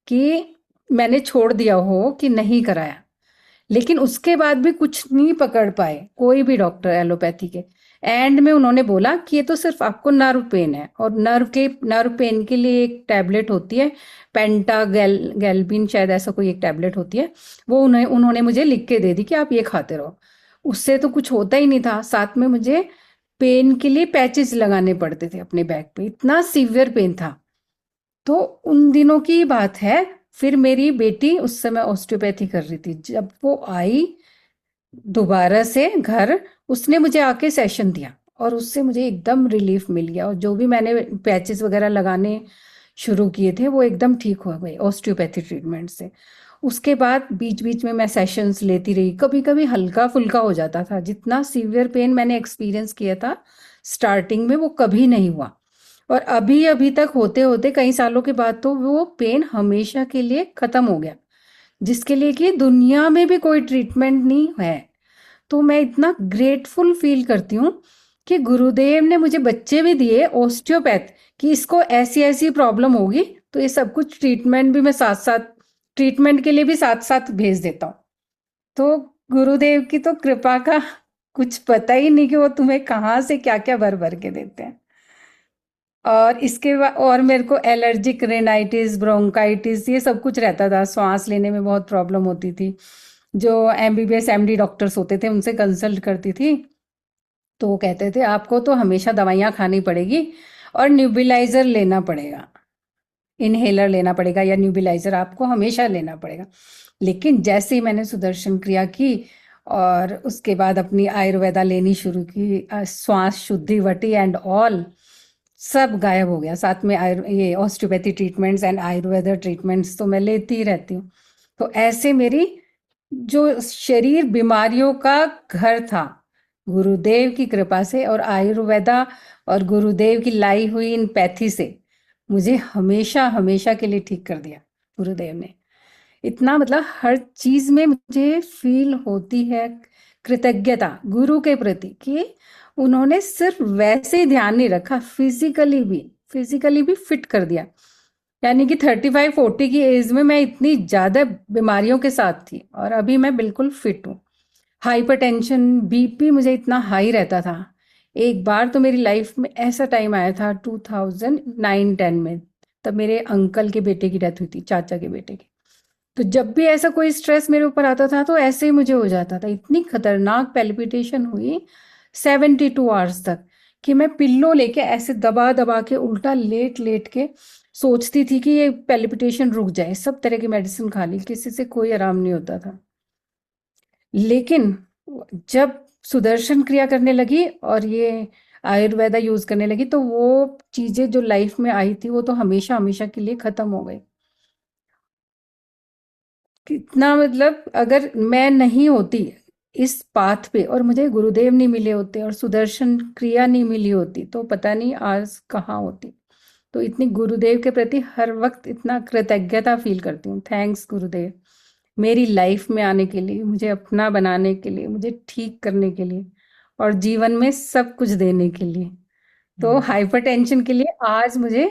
कि मैंने छोड़ दिया हो कि नहीं कराया। लेकिन उसके बाद भी कुछ नहीं पकड़ पाए कोई भी डॉक्टर एलोपैथी के। एंड में उन्होंने बोला कि ये तो सिर्फ आपको नर्व पेन है, और नर्व पेन के लिए एक टैबलेट होती है, गैल्बिन शायद, ऐसा कोई एक टैबलेट होती है। वो उन्होंने मुझे लिख के दे दी कि आप ये खाते रहो। उससे तो कुछ होता ही नहीं था, साथ में मुझे पेन के लिए पैचेस लगाने पड़ते थे अपने बैक पे, इतना सीवियर पेन था। तो उन दिनों की बात है। फिर मेरी बेटी उस समय ऑस्टियोपैथी कर रही थी, जब वो आई दोबारा से घर, उसने मुझे आके सेशन दिया और उससे मुझे एकदम रिलीफ मिल गया, और जो भी मैंने पैचेस वगैरह लगाने शुरू किए थे वो एकदम ठीक हो गए ऑस्टियोपैथी ट्रीटमेंट से। उसके बाद बीच बीच में मैं सेशंस लेती रही, कभी कभी हल्का फुल्का हो जाता था। जितना सीवियर पेन मैंने एक्सपीरियंस किया था स्टार्टिंग में, वो कभी नहीं हुआ। और अभी अभी तक होते होते कई सालों के बाद तो वो पेन हमेशा के लिए खत्म हो गया, जिसके लिए कि दुनिया में भी कोई ट्रीटमेंट नहीं है। तो मैं इतना ग्रेटफुल फील करती हूँ कि गुरुदेव ने मुझे बच्चे भी दिए ओस्टियोपैथ, कि इसको ऐसी ऐसी प्रॉब्लम होगी, तो ये सब कुछ ट्रीटमेंट भी मैं साथ साथ, ट्रीटमेंट के लिए भी साथ साथ भेज देता हूँ। तो गुरुदेव की तो कृपा का कुछ पता ही नहीं कि वो तुम्हें कहाँ से क्या क्या भर भर के देते हैं। और इसके बाद और मेरे को एलर्जिक रेनाइटिस, ब्रोंकाइटिस, ये सब कुछ रहता था, सांस लेने में बहुत प्रॉब्लम होती थी। जो एमबीबीएस एमडी डॉक्टर्स होते थे उनसे कंसल्ट करती थी, तो वो कहते थे आपको तो हमेशा दवाइयाँ खानी पड़ेगी और न्यूबिलाइजर लेना पड़ेगा, इनहेलर लेना पड़ेगा, या न्यूबिलाइजर आपको हमेशा लेना पड़ेगा। लेकिन जैसे ही मैंने सुदर्शन क्रिया की और उसके बाद अपनी आयुर्वेदा लेनी शुरू की, श्वास शुद्धि वटी एंड ऑल, सब गायब हो गया। साथ में ये osteopathy treatments and Ayurveda treatments तो मैं लेती ही रहती हूँ। तो ऐसे मेरी जो शरीर बीमारियों का घर था, गुरुदेव की कृपा से और आयुर्वेदा और गुरुदेव की लाई हुई इन पैथी से मुझे हमेशा हमेशा के लिए ठीक कर दिया गुरुदेव ने। इतना मतलब हर चीज में मुझे फील होती है कृतज्ञता गुरु के प्रति, कि उन्होंने सिर्फ वैसे ही ध्यान नहीं रखा, फिजिकली भी फिट कर दिया। यानी कि 35-40 की एज में मैं इतनी ज्यादा बीमारियों के साथ थी और अभी मैं बिल्कुल फिट हूँ। हाइपरटेंशन, बीपी मुझे इतना हाई रहता था। एक बार तो मेरी लाइफ में ऐसा टाइम आया था 2009-10 में, तब मेरे अंकल के बेटे की डेथ हुई थी, चाचा के बेटे की। तो जब भी ऐसा कोई स्ट्रेस मेरे ऊपर आता था तो ऐसे ही मुझे हो जाता था। इतनी खतरनाक पैल्पिटेशन हुई 72 आवर्स तक, कि मैं पिल्लो लेके ऐसे दबा दबा के उल्टा लेट लेट के सोचती थी कि ये पैल्पिटेशन रुक जाए। सब तरह की मेडिसिन खा ली, किसी से कोई आराम नहीं होता था। लेकिन जब सुदर्शन क्रिया करने लगी और ये आयुर्वेदा यूज करने लगी, तो वो चीजें जो लाइफ में आई थी वो तो हमेशा हमेशा के लिए खत्म हो गई। कितना मतलब, अगर मैं नहीं होती इस पाथ पे और मुझे गुरुदेव नहीं मिले होते और सुदर्शन क्रिया नहीं मिली होती, तो पता नहीं आज कहाँ होती। तो इतनी गुरुदेव के प्रति हर वक्त इतना कृतज्ञता फील करती हूँ। थैंक्स गुरुदेव, मेरी लाइफ में आने के लिए, मुझे अपना बनाने के लिए, मुझे ठीक करने के लिए। और जीवन में सब कुछ देने के लिए। तो हम्म। हाइपरटेंशन के लिए आज मुझे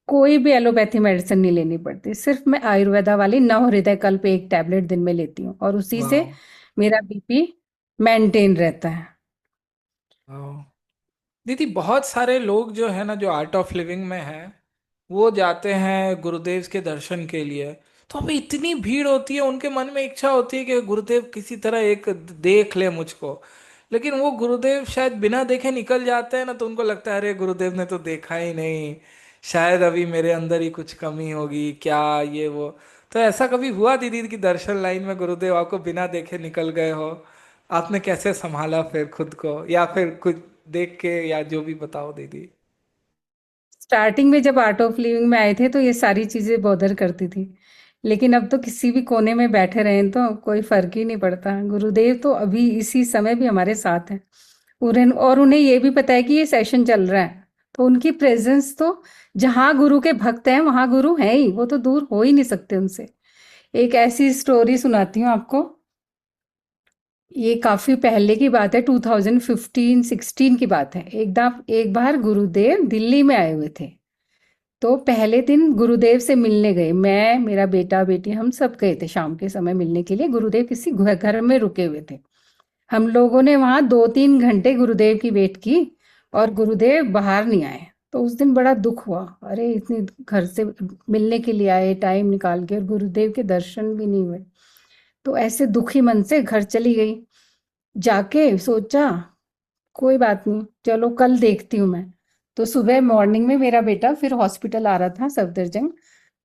कोई भी एलोपैथी मेडिसिन नहीं लेनी पड़ती, सिर्फ मैं आयुर्वेदा वाली नवहृदय कल्प एक टैबलेट दिन में लेती हूँ और उसी से वाह। मेरा बीपी मेंटेन रहता है। वाह। दीदी, बहुत सारे लोग जो है ना, जो आर्ट ऑफ लिविंग में है, वो जाते हैं गुरुदेव के दर्शन के लिए। तो अभी इतनी भीड़ होती है, उनके मन में इच्छा होती है कि गुरुदेव किसी तरह एक देख ले मुझको। लेकिन वो गुरुदेव शायद बिना देखे निकल जाते हैं ना, तो उनको लगता है अरे गुरुदेव ने तो देखा ही नहीं, शायद अभी मेरे अंदर ही कुछ कमी होगी क्या, ये वो। तो ऐसा कभी हुआ दीदी कि दर्शन लाइन में गुरुदेव आपको बिना देखे निकल गए हो? आपने कैसे संभाला फिर खुद को, या फिर कुछ देख के, या जो भी बताओ दीदी। स्टार्टिंग में जब आर्ट ऑफ लिविंग में आए थे तो ये सारी चीजें बॉदर करती थी, लेकिन अब तो किसी भी कोने में बैठे रहें तो कोई फर्क ही नहीं पड़ता। गुरुदेव तो अभी इसी समय भी हमारे साथ हैं। और उन्हें ये भी पता है कि ये सेशन चल रहा है, तो उनकी प्रेजेंस तो, जहाँ गुरु के भक्त हैं वहां गुरु हैं ही, वो तो दूर हो ही नहीं सकते उनसे। एक ऐसी स्टोरी सुनाती हूँ आपको। ये काफी पहले की बात है, 2015-16 की बात है। एक बार गुरुदेव दिल्ली में आए हुए थे। तो पहले दिन गुरुदेव से मिलने गए, मैं, मेरा बेटा बेटी, हम सब गए थे शाम के समय मिलने के लिए। गुरुदेव किसी घर में रुके हुए थे। हम लोगों ने वहां 2-3 घंटे गुरुदेव की वेट की और गुरुदेव बाहर नहीं आए। तो उस दिन बड़ा दुख हुआ, अरे इतनी घर से मिलने के लिए आए टाइम निकाल के और गुरुदेव के दर्शन भी नहीं हुए। तो ऐसे दुखी मन से घर चली गई। जाके सोचा कोई बात नहीं, चलो कल देखती हूँ मैं। तो सुबह मॉर्निंग में मेरा बेटा फिर हॉस्पिटल आ रहा था सफदरजंग।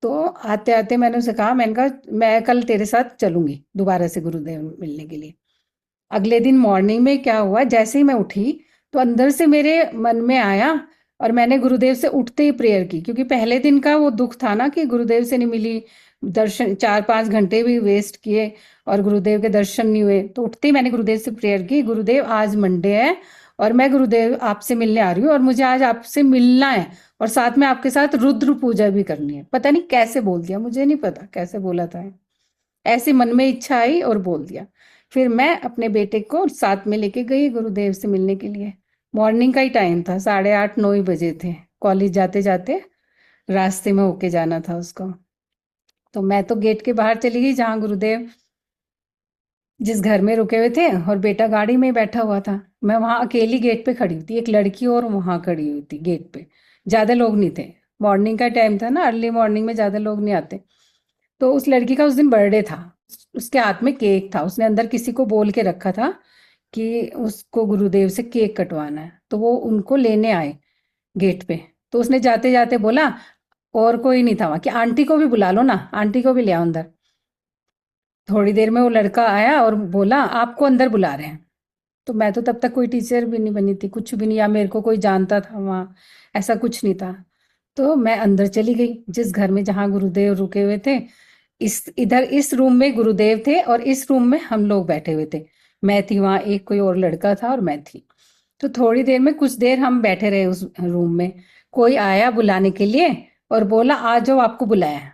तो आते आते मैंने उसे कहा, मैंने कहा मैं कल तेरे साथ चलूंगी दोबारा से गुरुदेव मिलने के लिए। अगले दिन मॉर्निंग में क्या हुआ, जैसे ही मैं उठी तो अंदर से मेरे मन में आया और मैंने गुरुदेव से उठते ही प्रेयर की, क्योंकि पहले दिन का वो दुख था ना कि गुरुदेव से नहीं मिली, दर्शन 4-5 घंटे भी वेस्ट किए और गुरुदेव के दर्शन नहीं हुए। तो उठते ही मैंने गुरुदेव से प्रेयर की, गुरुदेव आज मंडे है और मैं गुरुदेव आपसे मिलने आ रही हूँ और मुझे आज आपसे मिलना है और साथ में आपके साथ रुद्र पूजा भी करनी है। पता नहीं कैसे बोल दिया, मुझे नहीं पता कैसे बोला था, ऐसी मन में इच्छा आई और बोल दिया। फिर मैं अपने बेटे को साथ में लेके गई गुरुदेव से मिलने के लिए। मॉर्निंग का ही टाइम था, 8:30-9 बजे थे। कॉलेज जाते जाते रास्ते में होके जाना था उसको। तो मैं तो गेट के बाहर चली गई जहाँ गुरुदेव जिस घर में रुके हुए थे, और बेटा गाड़ी में बैठा हुआ था। मैं वहां अकेली गेट पे खड़ी हुई थी, एक लड़की और वहां खड़ी हुई थी गेट पे। ज्यादा लोग नहीं थे, मॉर्निंग का टाइम था ना, अर्ली मॉर्निंग में ज्यादा लोग नहीं आते। तो उस लड़की का उस दिन बर्थडे था, उसके हाथ में केक था, उसने अंदर किसी को बोल के रखा था कि उसको गुरुदेव से केक कटवाना है। तो वो उनको लेने आए गेट पे। तो उसने जाते जाते बोला, और कोई नहीं था वहां, कि आंटी को भी बुला लो ना, आंटी को भी ले आओ अंदर। थोड़ी देर में वो लड़का आया और बोला आपको अंदर बुला रहे हैं। तो मैं तो तब तक कोई टीचर भी नहीं बनी थी, कुछ भी नहीं, या मेरे को कोई जानता था वहाँ, ऐसा कुछ नहीं था। तो मैं अंदर चली गई जिस घर में जहाँ गुरुदेव रुके हुए थे। इस रूम में गुरुदेव थे और इस रूम में हम लोग बैठे हुए थे। मैं थी वहाँ, एक कोई और लड़का था और मैं थी। तो थोड़ी देर में, कुछ देर हम बैठे रहे उस रूम में। कोई आया बुलाने के लिए और बोला आ जाओ आपको बुलाया है।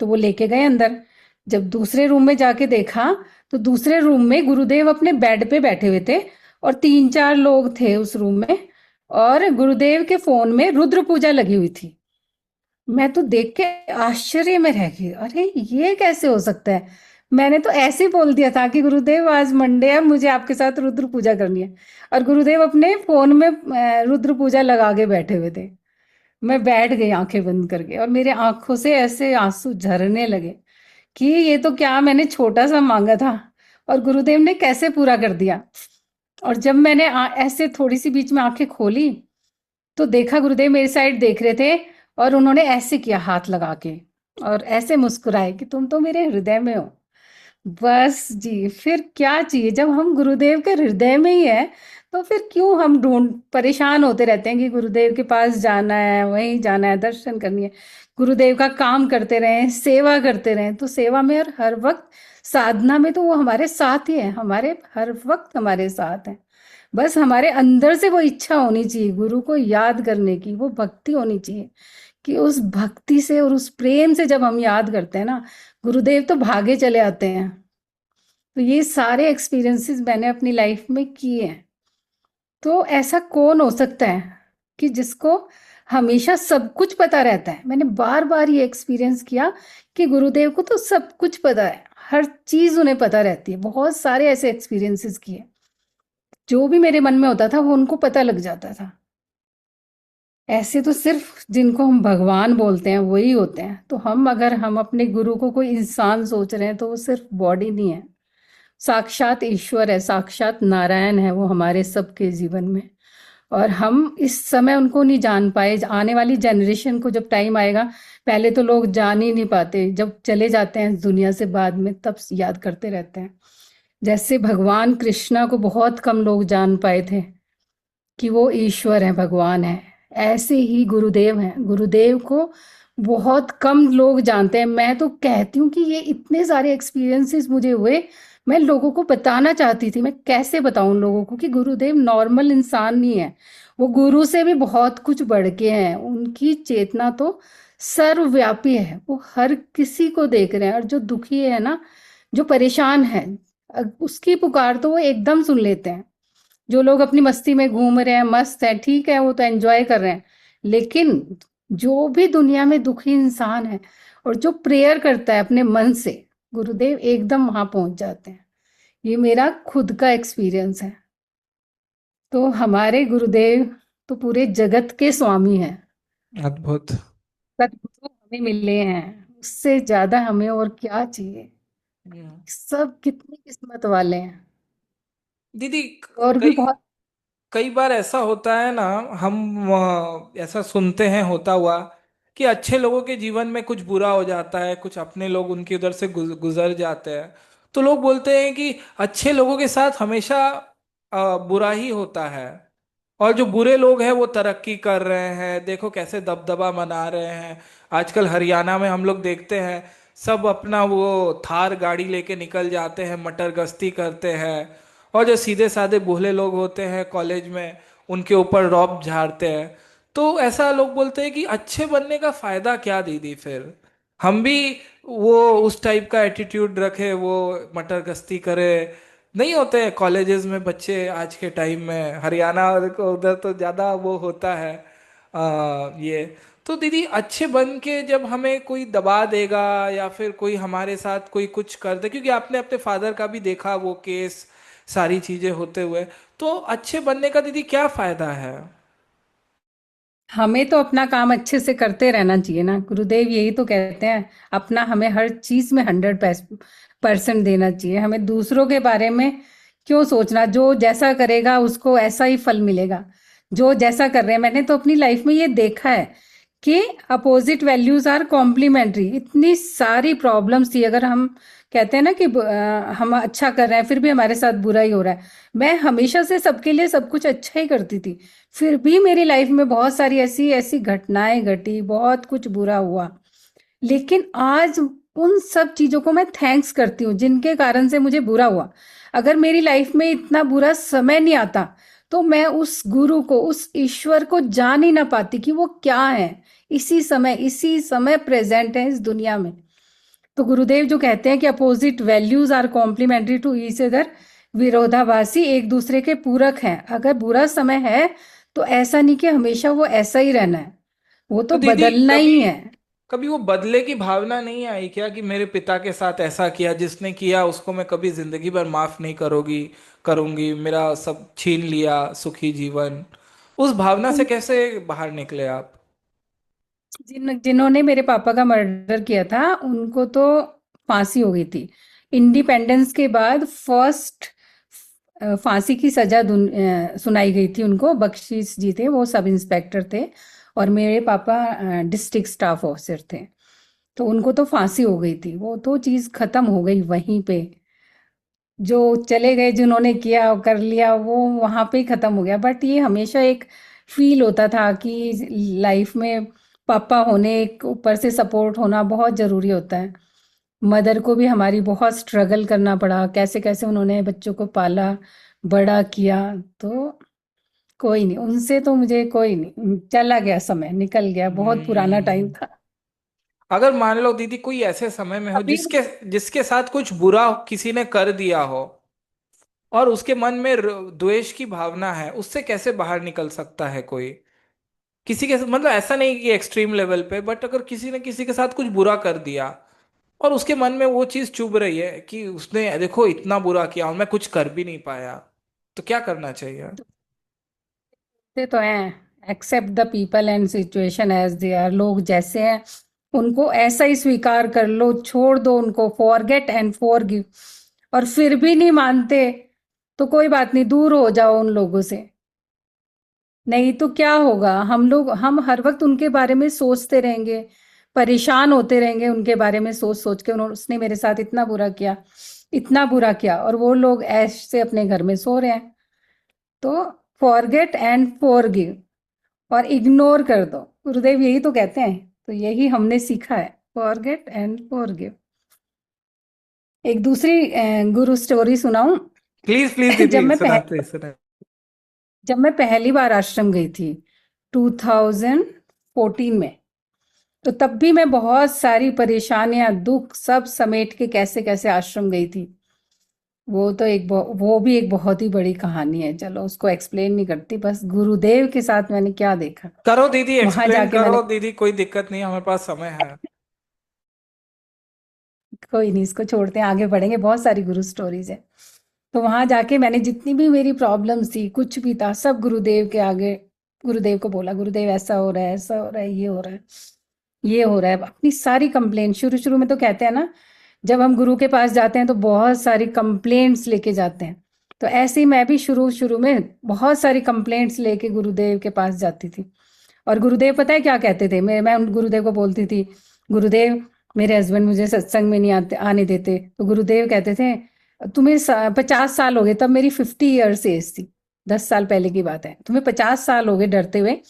तो वो लेके गए अंदर। जब दूसरे रूम में जाके देखा तो दूसरे रूम में गुरुदेव अपने बेड पे बैठे हुए थे और 3-4 लोग थे उस रूम में, और गुरुदेव के फोन में रुद्र पूजा लगी हुई थी। मैं तो देख के आश्चर्य में रह गई, अरे ये कैसे हो सकता है। मैंने तो ऐसे ही बोल दिया था कि गुरुदेव आज मंडे है, मुझे आपके साथ रुद्र पूजा करनी है, और गुरुदेव अपने फोन में रुद्र पूजा लगा के बैठे हुए थे। मैं बैठ गई आंखें बंद करके और मेरे आंखों से ऐसे आंसू झरने लगे कि ये तो क्या मैंने छोटा सा मांगा था और गुरुदेव ने कैसे पूरा कर दिया। और जब मैंने ऐसे थोड़ी सी बीच में आंखें खोली तो देखा गुरुदेव मेरी साइड देख रहे थे और उन्होंने ऐसे किया हाथ लगा के और ऐसे मुस्कुराए कि तुम तो मेरे हृदय में हो। बस जी, फिर क्या चाहिए, जब हम गुरुदेव के हृदय में ही है तो फिर क्यों हम ढूंढ परेशान होते रहते हैं कि गुरुदेव के पास जाना है, वहीं जाना है, दर्शन करनी है। गुरुदेव का काम करते रहें, सेवा करते रहें, तो सेवा में और हर वक्त साधना में तो वो हमारे साथ ही है, हमारे हर वक्त हमारे साथ है। बस हमारे अंदर से वो इच्छा होनी चाहिए गुरु को याद करने की, वो भक्ति होनी चाहिए कि उस भक्ति से और उस प्रेम से जब हम याद करते हैं ना, गुरुदेव तो भागे चले आते हैं। तो ये सारे एक्सपीरियंसेस मैंने अपनी लाइफ में किए हैं। तो ऐसा कौन हो सकता है कि जिसको हमेशा सब कुछ पता रहता है? मैंने बार बार ये एक्सपीरियंस किया कि गुरुदेव को तो सब कुछ पता है, हर चीज उन्हें पता रहती है। बहुत सारे ऐसे एक्सपीरियंसेस किए, जो भी मेरे मन में होता था वो उनको पता लग जाता था। ऐसे तो सिर्फ जिनको हम भगवान बोलते हैं वही होते हैं। तो अगर हम अपने गुरु को कोई इंसान सोच रहे हैं तो वो सिर्फ बॉडी नहीं है, साक्षात ईश्वर है, साक्षात नारायण है वो हमारे सबके जीवन में। और हम इस समय उनको नहीं जान पाए। आने वाली जनरेशन को जब टाइम आएगा, पहले तो लोग जान ही नहीं पाते, जब चले जाते हैं इस दुनिया से बाद में तब याद करते रहते हैं। जैसे भगवान कृष्णा को बहुत कम लोग जान पाए थे कि वो ईश्वर है, भगवान है, ऐसे ही गुरुदेव हैं। गुरुदेव को बहुत कम लोग जानते हैं। मैं तो कहती हूँ कि ये इतने सारे एक्सपीरियंसेस मुझे हुए, मैं लोगों को बताना चाहती थी। मैं कैसे बताऊं लोगों को कि गुरुदेव नॉर्मल इंसान नहीं है, वो गुरु से भी बहुत कुछ बढ़ के हैं। उनकी चेतना तो सर्वव्यापी है, वो हर किसी को देख रहे हैं। और जो दुखी है ना, जो परेशान है, उसकी पुकार तो वो एकदम सुन लेते हैं। जो लोग अपनी मस्ती में घूम रहे हैं, मस्त है, ठीक है, वो तो एंजॉय कर रहे हैं। लेकिन जो भी दुनिया में दुखी इंसान है और जो प्रेयर करता है अपने मन से, गुरुदेव एकदम वहां पहुंच जाते हैं। ये मेरा खुद का एक्सपीरियंस है। तो हमारे गुरुदेव तो पूरे जगत के स्वामी हैं। अद्भुत। सदगुरु हमें मिले हैं, उससे ज्यादा हमें और क्या चाहिए? हम्म। सब कितनी किस्मत वाले हैं। दीदी, और भी कई बहुत। कई बार ऐसा होता है ना, हम ऐसा सुनते हैं होता हुआ कि अच्छे लोगों के जीवन में कुछ बुरा हो जाता है, कुछ अपने लोग उनके उधर से गुजर जाते हैं, तो लोग बोलते हैं कि अच्छे लोगों के साथ हमेशा बुरा ही होता है, और जो बुरे लोग हैं वो तरक्की कर रहे हैं, देखो कैसे दबदबा मना रहे हैं। आजकल हरियाणा में हम लोग देखते हैं, सब अपना वो थार गाड़ी लेके निकल जाते हैं, मटर गश्ती करते हैं, और जो सीधे साधे भोले लोग होते हैं कॉलेज में, उनके ऊपर रौब झाड़ते हैं। तो ऐसा लोग बोलते हैं कि अच्छे बनने का फायदा क्या दीदी? फिर हम भी वो उस टाइप का एटीट्यूड रखे, वो मटर गश्ती करे? नहीं होते हैं कॉलेजेस में बच्चे आज के टाइम में, हरियाणा और उधर तो ज़्यादा वो होता है ये। तो दीदी, अच्छे बन के जब हमें कोई दबा देगा या फिर कोई हमारे साथ कोई कुछ कर दे, क्योंकि आपने अपने फादर का भी देखा वो केस, सारी चीजें होते हुए, तो अच्छे बनने का दीदी क्या फायदा है? हमें तो अपना काम अच्छे से करते रहना चाहिए ना। गुरुदेव यही तो कहते हैं, अपना हमें हर चीज में 100% देना चाहिए। हमें दूसरों के बारे में क्यों सोचना? जो जैसा करेगा उसको ऐसा ही फल मिलेगा। जो जैसा कर रहे हैं, मैंने तो अपनी लाइफ में ये देखा है कि अपोजिट वैल्यूज आर कॉम्प्लीमेंट्री। इतनी सारी प्रॉब्लम्स थी, अगर हम कहते हैं ना कि हम अच्छा कर रहे हैं फिर भी हमारे साथ बुरा ही हो रहा है। मैं हमेशा से सबके लिए सब कुछ अच्छा ही करती थी, फिर भी मेरी लाइफ में बहुत सारी ऐसी ऐसी घटनाएं घटी, बहुत कुछ बुरा हुआ। लेकिन आज उन सब चीजों को मैं थैंक्स करती हूँ जिनके कारण से मुझे बुरा हुआ। अगर मेरी लाइफ में इतना बुरा समय नहीं आता तो मैं उस गुरु को, उस ईश्वर को जान ही ना पाती कि वो क्या है। इसी समय प्रेजेंट है इस दुनिया में। तो गुरुदेव जो कहते हैं कि opposite values are complementary to each other, विरोधाभासी, एक दूसरे के पूरक हैं। अगर बुरा समय है तो ऐसा नहीं कि हमेशा वो ऐसा ही रहना है, वो तो तो दीदी, बदलना कभी ही है। कभी वो बदले की भावना नहीं आई क्या, कि मेरे पिता के साथ ऐसा किया, जिसने किया उसको मैं कभी जिंदगी भर माफ नहीं करूंगी, मेरा सब छीन लिया सुखी जीवन? उस भावना से उन कैसे बाहर निकले आप? जिन्होंने मेरे पापा का मर्डर किया था उनको तो फांसी हो गई थी। इंडिपेंडेंस के बाद फर्स्ट फांसी की सजा सुनाई गई थी उनको। बख्शीश जी थे, वो सब इंस्पेक्टर थे, और मेरे पापा डिस्ट्रिक्ट स्टाफ ऑफिसर थे। तो उनको तो फांसी हो गई थी, वो तो चीज खत्म हो गई वहीं पे। जो चले गए, जिन्होंने किया कर लिया, वो वहां पे ही खत्म हो गया। बट ये हमेशा एक फील होता था कि लाइफ में पापा होने, एक ऊपर से सपोर्ट होना बहुत जरूरी होता है। मदर को भी हमारी बहुत स्ट्रगल करना पड़ा, कैसे कैसे उन्होंने बच्चों को पाला, बड़ा किया। तो कोई नहीं, उनसे तो मुझे कोई नहीं, चला गया, समय निकल गया, बहुत पुराना टाइम हम्म। था। अगर मान लो दीदी, कोई ऐसे समय में हो अभी जिसके जिसके साथ कुछ बुरा किसी ने कर दिया हो, और उसके मन में द्वेष की भावना है, उससे कैसे बाहर निकल सकता है कोई? किसी के मतलब ऐसा नहीं कि एक्सट्रीम लेवल पे, बट अगर किसी ने किसी के साथ कुछ बुरा कर दिया और उसके मन में वो चीज चुभ रही है कि उसने देखो इतना बुरा किया और मैं कुछ कर भी नहीं पाया, तो क्या करना चाहिए? ये तो हैं, accept the people and situation as they are. लोग जैसे हैं उनको ऐसा ही स्वीकार कर लो, छोड़ दो उनको, फॉरगेट एंड फॉरगिव। और फिर भी नहीं मानते तो कोई बात नहीं, दूर हो जाओ उन लोगों से। नहीं तो क्या होगा, हम हर वक्त उनके बारे में सोचते रहेंगे, परेशान होते रहेंगे उनके बारे में सोच सोच के, उन्होंने उसने मेरे साथ इतना बुरा किया, इतना बुरा किया, और वो लोग ऐश से अपने घर में सो रहे हैं। तो फॉरगेट एंड फॉरगिव और इग्नोर कर दो, गुरुदेव यही तो कहते हैं। तो यही हमने सीखा है, फॉरगेट एंड फॉरगिव। एक दूसरी गुरु स्टोरी सुनाऊं? प्लीज प्लीज जब दीदी, मैं पह, सुनाते सुना। जब मैं पहली बार आश्रम गई थी 2014 में, तो तब भी मैं बहुत सारी परेशानियां, दुख सब समेट के कैसे कैसे आश्रम गई थी। वो भी एक बहुत ही बड़ी कहानी है, चलो उसको एक्सप्लेन नहीं करती, बस गुरुदेव के साथ मैंने क्या देखा करो दीदी, वहां एक्सप्लेन जाके मैंने। करो दीदी, कोई दिक्कत नहीं, हमारे पास समय है। कोई नहीं, इसको छोड़ते हैं, आगे बढ़ेंगे, बहुत सारी गुरु स्टोरीज है। तो वहां जाके मैंने जितनी भी मेरी प्रॉब्लम्स थी, कुछ भी था, सब गुरुदेव के आगे, गुरुदेव को बोला, गुरुदेव ऐसा हो रहा है, ऐसा हो रहा है, ये हो रहा है, ये हो रहा है। अपनी सारी कंप्लेंट, शुरू शुरू में तो कहते हैं ना, जब हम गुरु के पास जाते हैं तो बहुत सारी कंप्लेंट्स लेके जाते हैं। तो ऐसे ही मैं भी शुरू शुरू में बहुत सारी कंप्लेंट्स लेके गुरुदेव के पास जाती थी। और गुरुदेव पता है क्या कहते थे, मैं उन गुरुदेव को बोलती थी, गुरुदेव मेरे हस्बैंड मुझे सत्संग में नहीं आने देते। तो गुरुदेव कहते थे, तुम्हें 50 साल हो गए, तब मेरी 50 ईयर्स एज थी, 10 साल पहले की बात है, तुम्हें 50 साल हो गए डरते हुए,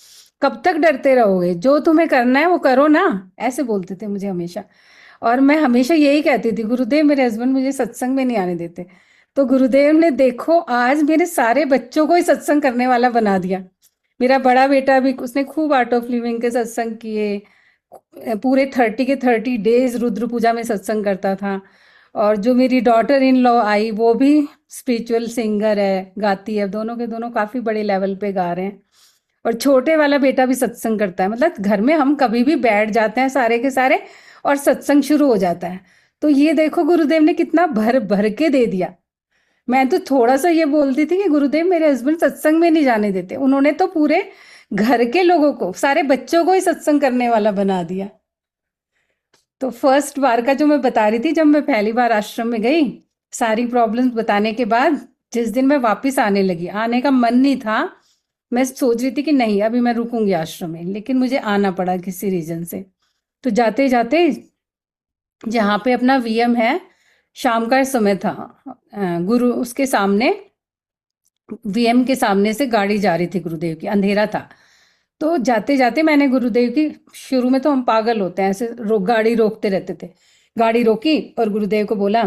कब तक डरते रहोगे, जो तुम्हें करना है वो करो ना। ऐसे बोलते थे मुझे हमेशा। और मैं हमेशा यही कहती थी, गुरुदेव मेरे हस्बैंड मुझे सत्संग में नहीं आने देते। तो गुरुदेव ने देखो आज मेरे सारे बच्चों को ही सत्संग करने वाला बना दिया। मेरा बड़ा बेटा भी, उसने खूब आर्ट ऑफ लिविंग के सत्संग किए, पूरे 30 के 30 डेज रुद्र पूजा में सत्संग करता था। और जो मेरी डॉटर इन लॉ आई, वो भी स्पिरिचुअल सिंगर है, गाती है, दोनों के दोनों काफ़ी बड़े लेवल पे गा रहे हैं। और छोटे वाला बेटा भी सत्संग करता है, मतलब घर में हम कभी भी बैठ जाते हैं सारे के सारे और सत्संग शुरू हो जाता है। तो ये देखो गुरुदेव ने कितना भर भर के दे दिया। मैं तो थोड़ा सा ये बोलती थी कि गुरुदेव मेरे हस्बैंड सत्संग में नहीं जाने देते, उन्होंने तो पूरे घर के लोगों को, सारे बच्चों को ही सत्संग करने वाला बना दिया। तो फर्स्ट बार का जो मैं बता रही थी, जब मैं पहली बार आश्रम में गई, सारी प्रॉब्लम्स बताने के बाद जिस दिन मैं वापस आने लगी, आने का मन नहीं था, मैं सोच रही थी कि नहीं अभी मैं रुकूंगी आश्रम में, लेकिन मुझे आना पड़ा किसी रीजन से। तो जाते जाते जहाँ पे अपना वीएम है, शाम का समय था, गुरु उसके सामने, वीएम के सामने से गाड़ी जा रही थी गुरुदेव की, अंधेरा था। तो जाते जाते मैंने गुरुदेव की, शुरू में तो हम पागल होते हैं ऐसे, गाड़ी रोकते रहते थे, गाड़ी रोकी और गुरुदेव को बोला,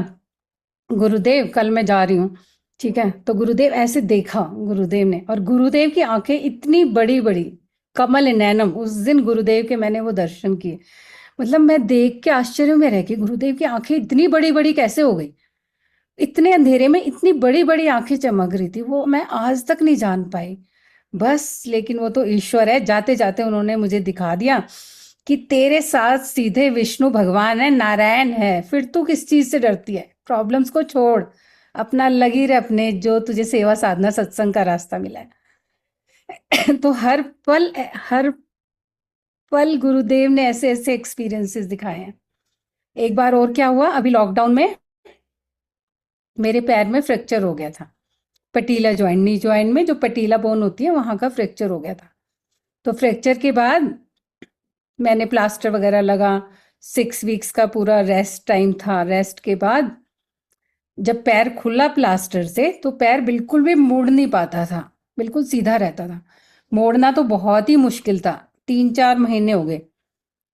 गुरुदेव कल मैं जा रही हूँ, ठीक है। तो गुरुदेव ऐसे देखा गुरुदेव ने, और गुरुदेव की आंखें इतनी बड़ी बड़ी, कमल नैनम, उस दिन गुरुदेव के मैंने वो दर्शन किए। मतलब मैं देख के आश्चर्य में रह गई, गुरुदेव की आंखें इतनी बड़ी बड़ी कैसे हो गई, इतने अंधेरे में इतनी बड़ी बड़ी आंखें चमक रही थी, वो मैं आज तक नहीं जान पाई। बस, लेकिन वो तो ईश्वर है, जाते जाते उन्होंने मुझे दिखा दिया कि तेरे साथ सीधे विष्णु भगवान है, नारायण है, फिर तू किस चीज से डरती है, प्रॉब्लम्स को छोड़, अपना लगी रहे अपने, जो तुझे सेवा साधना सत्संग का रास्ता मिला है। तो हर पल गुरुदेव ने ऐसे ऐसे एक्सपीरियंसेस दिखाए हैं। एक बार और क्या हुआ, अभी लॉकडाउन में मेरे पैर में फ्रैक्चर हो गया था, पटीला जॉइंट, नी जॉइंट में जो पटीला बोन होती है वहां का फ्रैक्चर हो गया था। तो फ्रैक्चर के बाद मैंने प्लास्टर वगैरह लगा, 6 वीक्स का पूरा रेस्ट टाइम था। रेस्ट के बाद जब पैर खुला प्लास्टर से, तो पैर बिल्कुल भी मुड़ नहीं पाता था, बिल्कुल सीधा रहता था, मोड़ना तो बहुत ही मुश्किल था। 3-4 महीने हो गए।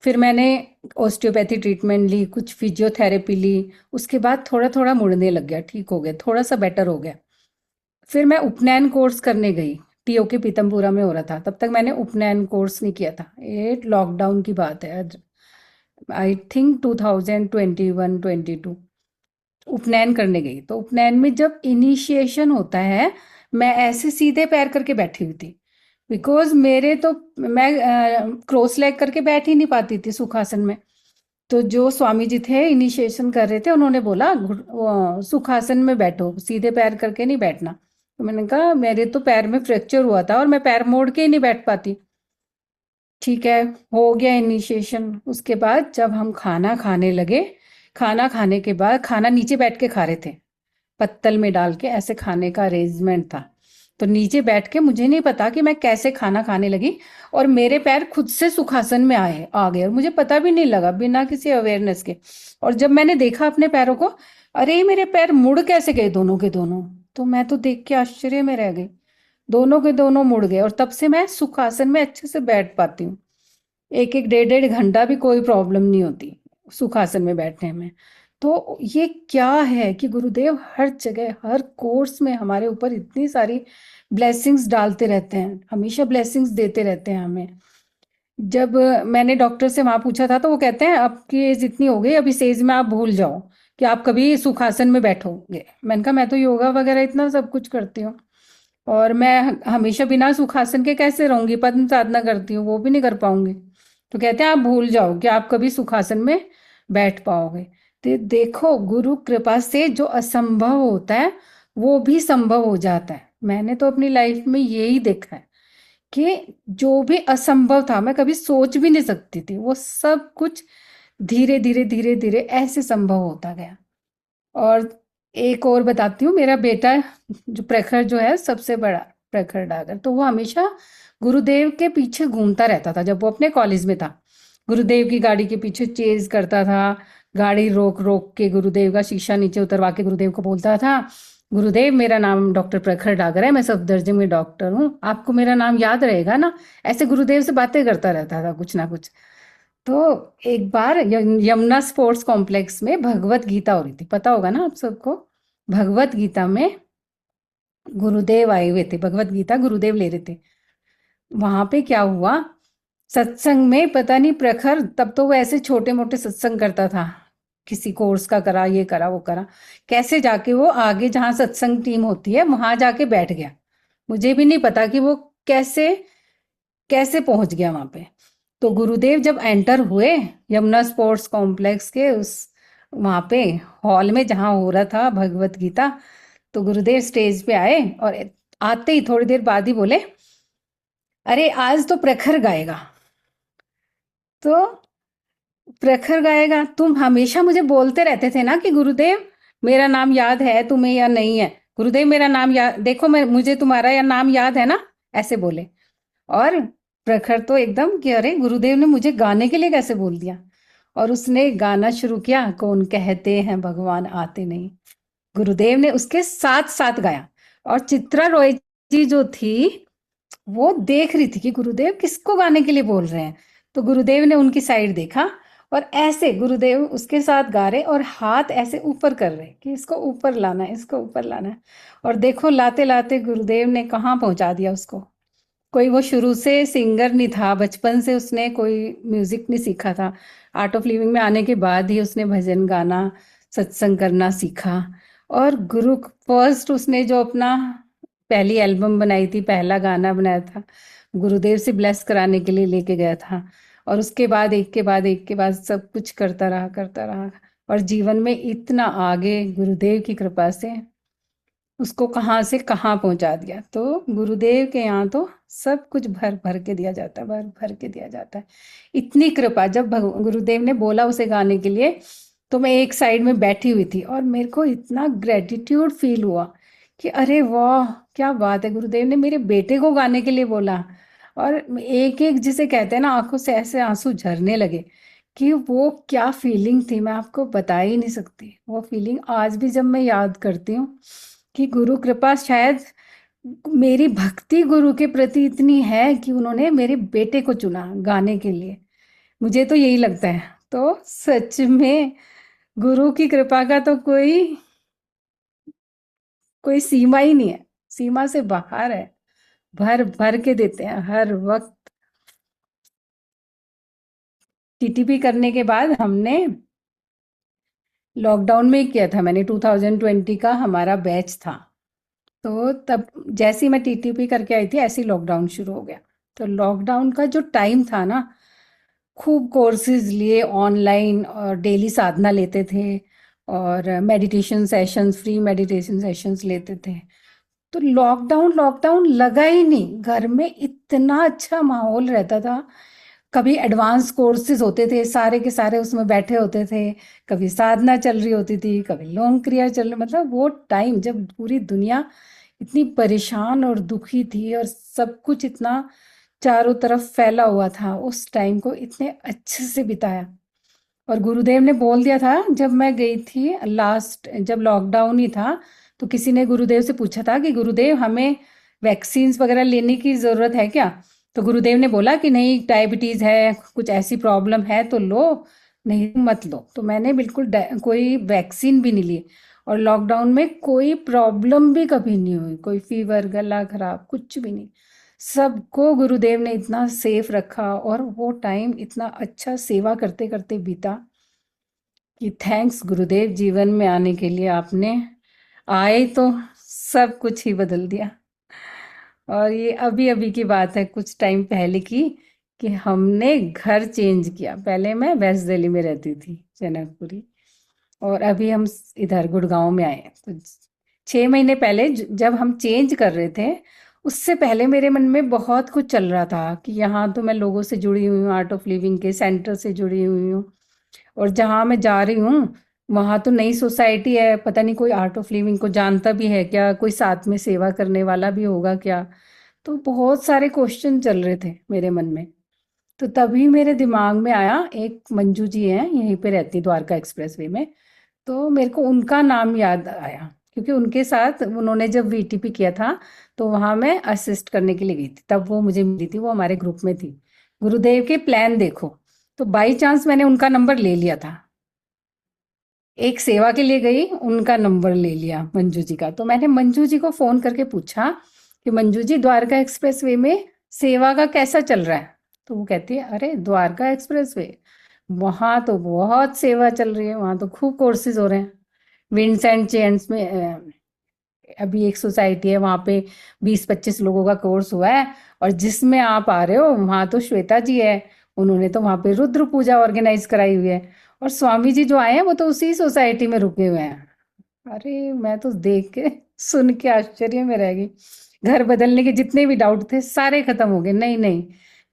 फिर मैंने ओस्टियोपैथी ट्रीटमेंट ली, कुछ फिजियोथेरेपी ली, उसके बाद थोड़ा थोड़ा मुड़ने लग गया, ठीक हो गया, थोड़ा सा बेटर हो गया। फिर मैं उपनयन कोर्स करने गई, टीओके पीतमपुरा में हो रहा था, तब तक मैंने उपनयन कोर्स नहीं किया था, ये लॉकडाउन की बात है, आई थिंक 2021-22। उपनयन करने गई, तो उपनयन में जब इनिशिएशन होता है, मैं ऐसे सीधे पैर करके बैठी हुई थी, बिकॉज मेरे तो मैं क्रॉस लेग करके बैठ ही नहीं पाती थी सुखासन में। तो जो स्वामी जी थे इनिशिएशन कर रहे थे, उन्होंने बोला सुखासन में बैठो, सीधे पैर करके नहीं बैठना। तो मैंने कहा मेरे तो पैर में फ्रैक्चर हुआ था और मैं पैर मोड़ के ही नहीं बैठ पाती। ठीक है, हो गया इनिशिएशन। उसके बाद जब हम खाना खाने लगे, खाना खाने के बाद खाना नीचे बैठ के खा रहे थे, पत्तल में डाल के ऐसे खाने का अरेंजमेंट था। तो नीचे बैठ के मुझे नहीं पता कि मैं कैसे खाना खाने लगी, और मेरे पैर खुद से सुखासन में आ गए और मुझे पता भी नहीं लगा, बिना किसी अवेयरनेस के। और जब मैंने देखा अपने पैरों को, अरे मेरे पैर मुड़ कैसे गए दोनों के दोनों। तो मैं तो देख के आश्चर्य में रह गई, दोनों के दोनों मुड़ गए, और तब से मैं सुखासन में अच्छे से बैठ पाती हूँ। एक एक डेढ़ डेढ़ घंटा भी कोई प्रॉब्लम नहीं होती सुखासन में बैठने में। तो ये क्या है कि गुरुदेव हर जगह हर कोर्स में हमारे ऊपर इतनी सारी ब्लेसिंग्स डालते रहते हैं, हमेशा ब्लेसिंग्स देते रहते हैं हमें। जब मैंने डॉक्टर से वहां पूछा था, तो वो कहते हैं आपकी एज इतनी हो गई, अब इस एज में आप भूल जाओ कि आप कभी सुखासन में बैठोगे। मैंने कहा मैं तो योगा वगैरह इतना सब कुछ करती हूँ, और मैं हमेशा बिना सुखासन के कैसे रहूंगी, पद्म साधना करती हूँ वो भी नहीं कर पाऊंगी। तो कहते हैं आप भूल जाओ कि आप कभी सुखासन में बैठ पाओगे। तो देखो, गुरु कृपा से जो असंभव होता है वो भी संभव हो जाता है। मैंने तो अपनी लाइफ में यही देखा है कि जो भी असंभव था, मैं कभी सोच भी नहीं सकती थी, वो सब कुछ धीरे धीरे धीरे धीरे ऐसे संभव होता गया। और एक और बताती हूँ, मेरा बेटा जो प्रखर जो है सबसे बड़ा, प्रखर डागर, तो वो हमेशा गुरुदेव के पीछे घूमता रहता था जब वो अपने कॉलेज में था। गुरुदेव की गाड़ी के पीछे चेज करता था, गाड़ी रोक रोक के गुरुदेव का शीशा नीचे उतरवा के गुरुदेव को बोलता था, गुरुदेव मेरा नाम डॉक्टर प्रखर डागर है, मैं सफदरजंग में डॉक्टर हूँ, आपको मेरा नाम याद रहेगा ना। ऐसे गुरुदेव से बातें करता रहता था कुछ ना कुछ। तो एक बार यमुना स्पोर्ट्स कॉम्प्लेक्स में भगवत गीता हो रही थी, पता होगा ना आप सबको। भगवत गीता में गुरुदेव आए हुए थे, भगवत गीता गुरुदेव ले रहे थे। वहां पे क्या हुआ, सत्संग में पता नहीं प्रखर, तब तो वो ऐसे छोटे मोटे सत्संग करता था, किसी कोर्स का करा, ये करा वो करा, कैसे जाके वो आगे जहां सत्संग टीम होती है वहां जाके बैठ गया। मुझे भी नहीं पता कि वो कैसे कैसे पहुंच गया वहां पे। तो गुरुदेव जब एंटर हुए यमुना स्पोर्ट्स कॉम्प्लेक्स के उस वहां पे हॉल में जहां हो रहा था भगवत गीता, तो गुरुदेव स्टेज पे आए और आते ही थोड़ी देर बाद ही बोले, अरे आज तो प्रखर गाएगा। तो प्रखर गाएगा, तुम हमेशा मुझे बोलते रहते थे ना कि गुरुदेव मेरा नाम याद है तुम्हें या नहीं है, गुरुदेव मेरा नाम याद देखो, मैं मुझे तुम्हारा या नाम याद है ना, ऐसे बोले। और प्रखर तो एकदम कि अरे गुरुदेव ने मुझे गाने के लिए कैसे बोल दिया। और उसने गाना शुरू किया, कौन कहते हैं भगवान आते नहीं, गुरुदेव ने उसके साथ साथ गाया। और चित्रा रॉय जी जो थी वो देख रही थी कि गुरुदेव किसको गाने के लिए बोल रहे हैं। तो गुरुदेव ने उनकी साइड देखा, और ऐसे गुरुदेव उसके साथ गा रहे और हाथ ऐसे ऊपर कर रहे कि इसको ऊपर लाना है, इसको ऊपर लाना है। और देखो लाते लाते गुरुदेव ने कहाँ पहुंचा दिया उसको। कोई वो शुरू से सिंगर नहीं था, बचपन से उसने कोई म्यूजिक नहीं सीखा था, आर्ट ऑफ लिविंग में आने के बाद ही उसने भजन गाना सत्संग करना सीखा। और गुरु फर्स्ट उसने जो अपना पहली एल्बम बनाई थी, पहला गाना बनाया था, गुरुदेव से ब्लेस कराने के लिए लेके गया था। और उसके बाद एक के बाद एक के बाद सब कुछ करता रहा करता रहा, और जीवन में इतना आगे गुरुदेव की कृपा से उसको कहाँ से कहाँ पहुंचा दिया। तो गुरुदेव के यहाँ तो सब कुछ भर भर के दिया जाता है, भर भर के दिया जाता है। इतनी कृपा, जब गुरुदेव ने बोला उसे गाने के लिए, तो मैं एक साइड में बैठी हुई थी और मेरे को इतना ग्रेटिट्यूड फील हुआ कि अरे वाह क्या बात है, गुरुदेव ने मेरे बेटे को गाने के लिए बोला। और एक एक जिसे कहते हैं ना, आंखों से ऐसे आंसू झरने लगे कि वो क्या फीलिंग थी, मैं आपको बता ही नहीं सकती। वो फीलिंग आज भी जब मैं याद करती हूँ कि गुरु कृपा, शायद मेरी भक्ति गुरु के प्रति इतनी है कि उन्होंने मेरे बेटे को चुना गाने के लिए, मुझे तो यही लगता है। तो सच में गुरु की कृपा का तो कोई कोई सीमा ही नहीं है, सीमा से बाहर है, भर भर के देते हैं हर वक्त। टीटीपी करने के बाद हमने लॉकडाउन में ही किया था मैंने, 2020 का हमारा बैच था। तो तब जैसे ही मैं टीटीपी करके आई थी, ऐसे ही लॉकडाउन शुरू हो गया। तो लॉकडाउन का जो टाइम था ना, खूब कोर्सेज लिए ऑनलाइन, और डेली साधना लेते थे, और meditation sessions, free meditation sessions लेते थे। तो लॉकडाउन लॉकडाउन लगा ही नहीं, घर में इतना अच्छा माहौल रहता था। कभी एडवांस कोर्सेज होते थे, सारे के सारे उसमें बैठे होते थे। कभी साधना चल रही होती थी, कभी लोक क्रिया चल रही, मतलब वो टाइम जब पूरी दुनिया इतनी परेशान और दुखी थी, और सब कुछ इतना चारों तरफ फैला हुआ था, उस टाइम को इतने अच्छे से बिताया। और गुरुदेव ने बोल दिया था, जब मैं गई थी लास्ट, जब लॉकडाउन ही था, तो किसी ने गुरुदेव से पूछा था कि गुरुदेव हमें वैक्सीन्स वगैरह लेने की ज़रूरत है क्या? तो गुरुदेव ने बोला कि नहीं, डायबिटीज़ है, कुछ ऐसी प्रॉब्लम है तो लो, नहीं मत लो। तो मैंने बिल्कुल कोई वैक्सीन भी नहीं ली। और लॉकडाउन में कोई प्रॉब्लम भी कभी नहीं हुई, कोई फीवर, गला खराब, कुछ भी नहीं। सबको गुरुदेव ने इतना सेफ रखा, और वो टाइम इतना अच्छा सेवा करते करते बीता कि थैंक्स गुरुदेव, जीवन में आने के लिए आपने आए तो सब कुछ ही बदल दिया। और ये अभी अभी की बात है, कुछ टाइम पहले की, कि हमने घर चेंज किया। पहले मैं वेस्ट दिल्ली में रहती थी, जनकपुरी, और अभी हम इधर गुड़गांव में आए हैं। तो 6 महीने पहले जब हम चेंज कर रहे थे, उससे पहले मेरे मन में बहुत कुछ चल रहा था कि यहाँ तो मैं लोगों से जुड़ी हुई हूँ, आर्ट ऑफ लिविंग के सेंटर से जुड़ी हुई हूँ, और जहाँ मैं जा रही हूँ वहाँ तो नई सोसाइटी है, पता नहीं कोई आर्ट ऑफ लिविंग को जानता भी है क्या, कोई साथ में सेवा करने वाला भी होगा क्या। तो बहुत सारे क्वेश्चन चल रहे थे मेरे मन में। तो तभी मेरे दिमाग में आया, एक मंजू जी हैं, यहीं पे रहती, द्वारका एक्सप्रेसवे में। तो मेरे को उनका नाम याद आया, क्योंकि उनके साथ उन्होंने जब वीटीपी किया था, तो वहाँ मैं असिस्ट करने के लिए गई थी, तब वो मुझे मिली थी, वो हमारे ग्रुप में थी। गुरुदेव के प्लान देखो, तो बाई चांस मैंने उनका नंबर ले लिया था। एक सेवा के लिए गई, उनका नंबर ले लिया मंजू जी का। तो मैंने मंजू जी को फ़ोन करके पूछा कि मंजू जी, द्वारका एक्सप्रेसवे में सेवा का कैसा चल रहा है? तो वो कहती है, अरे द्वारका एक्सप्रेसवे, वहाँ तो बहुत सेवा चल रही है, वहाँ तो खूब कोर्सेज हो रहे हैं। विंड्स एंड चेन्स में अभी एक सोसाइटी है, वहाँ पे 20-25 लोगों का कोर्स हुआ है, और जिसमें आप आ रहे हो वहाँ तो श्वेता जी है, उन्होंने तो वहाँ पे रुद्र पूजा ऑर्गेनाइज कराई हुई है, और स्वामी जी जो आए हैं वो तो उसी सोसाइटी में रुके हुए हैं। अरे मैं तो देख के सुन के आश्चर्य में रह गई। घर बदलने के जितने भी डाउट थे सारे खत्म हो गए। नहीं नहीं,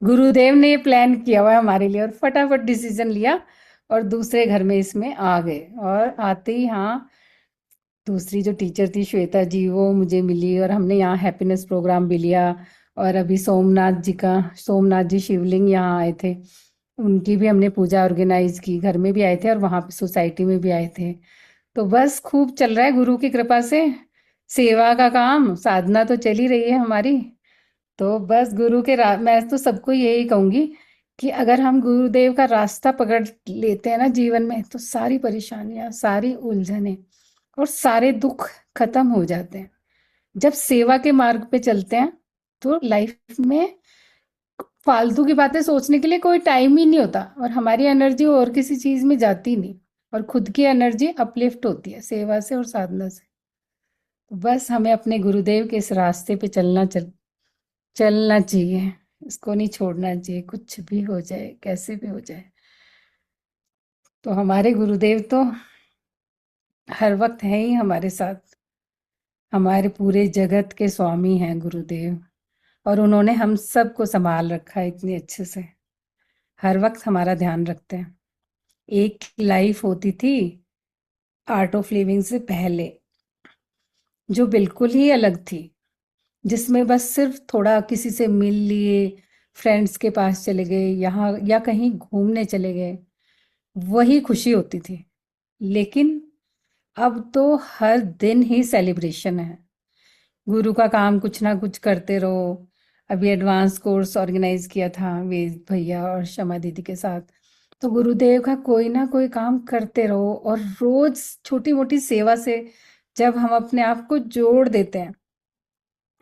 गुरुदेव ने ये प्लान किया हुआ है हमारे लिए, और फटाफट डिसीजन लिया, और दूसरे घर में इसमें आ गए। और आते ही, हाँ, दूसरी जो टीचर थी श्वेता जी, वो मुझे मिली, और हमने यहाँ हैप्पीनेस प्रोग्राम भी लिया। और अभी सोमनाथ जी शिवलिंग यहाँ आए थे, उनकी भी हमने पूजा ऑर्गेनाइज की, घर में भी आए थे और वहाँ पे सोसाइटी में भी आए थे। तो बस खूब चल रहा है गुरु की कृपा से, सेवा का काम, साधना तो चल ही रही है हमारी। तो बस मैं तो सबको यही कहूंगी कि अगर हम गुरुदेव का रास्ता पकड़ लेते हैं ना जीवन में, तो सारी परेशानियां, सारी उलझनें और सारे दुख खत्म हो जाते हैं। जब सेवा के मार्ग पे चलते हैं, तो लाइफ में फालतू की बातें सोचने के लिए कोई टाइम ही नहीं होता, और हमारी एनर्जी और किसी चीज में जाती नहीं, और खुद की एनर्जी अपलिफ्ट होती है सेवा से और साधना से। तो बस हमें अपने गुरुदेव के इस रास्ते पे चलना चाहिए, इसको नहीं छोड़ना चाहिए, कुछ भी हो जाए, कैसे भी हो जाए। तो हमारे गुरुदेव तो हर वक्त हैं ही हमारे साथ, हमारे पूरे जगत के स्वामी हैं गुरुदेव, और उन्होंने हम सबको संभाल रखा है इतने अच्छे से, हर वक्त हमारा ध्यान रखते हैं। एक लाइफ होती थी आर्ट ऑफ लिविंग से पहले, जो बिल्कुल ही अलग थी, जिसमें बस सिर्फ थोड़ा किसी से मिल लिए, फ्रेंड्स के पास चले गए, यहाँ या कहीं घूमने चले गए, वही खुशी होती थी। लेकिन अब तो हर दिन ही सेलिब्रेशन है, गुरु का काम कुछ ना कुछ करते रहो। अभी एडवांस कोर्स ऑर्गेनाइज किया था वेद भैया और शमा दीदी के साथ। तो गुरुदेव का कोई ना कोई काम करते रहो, और रोज छोटी मोटी सेवा से जब हम अपने आप को जोड़ देते हैं,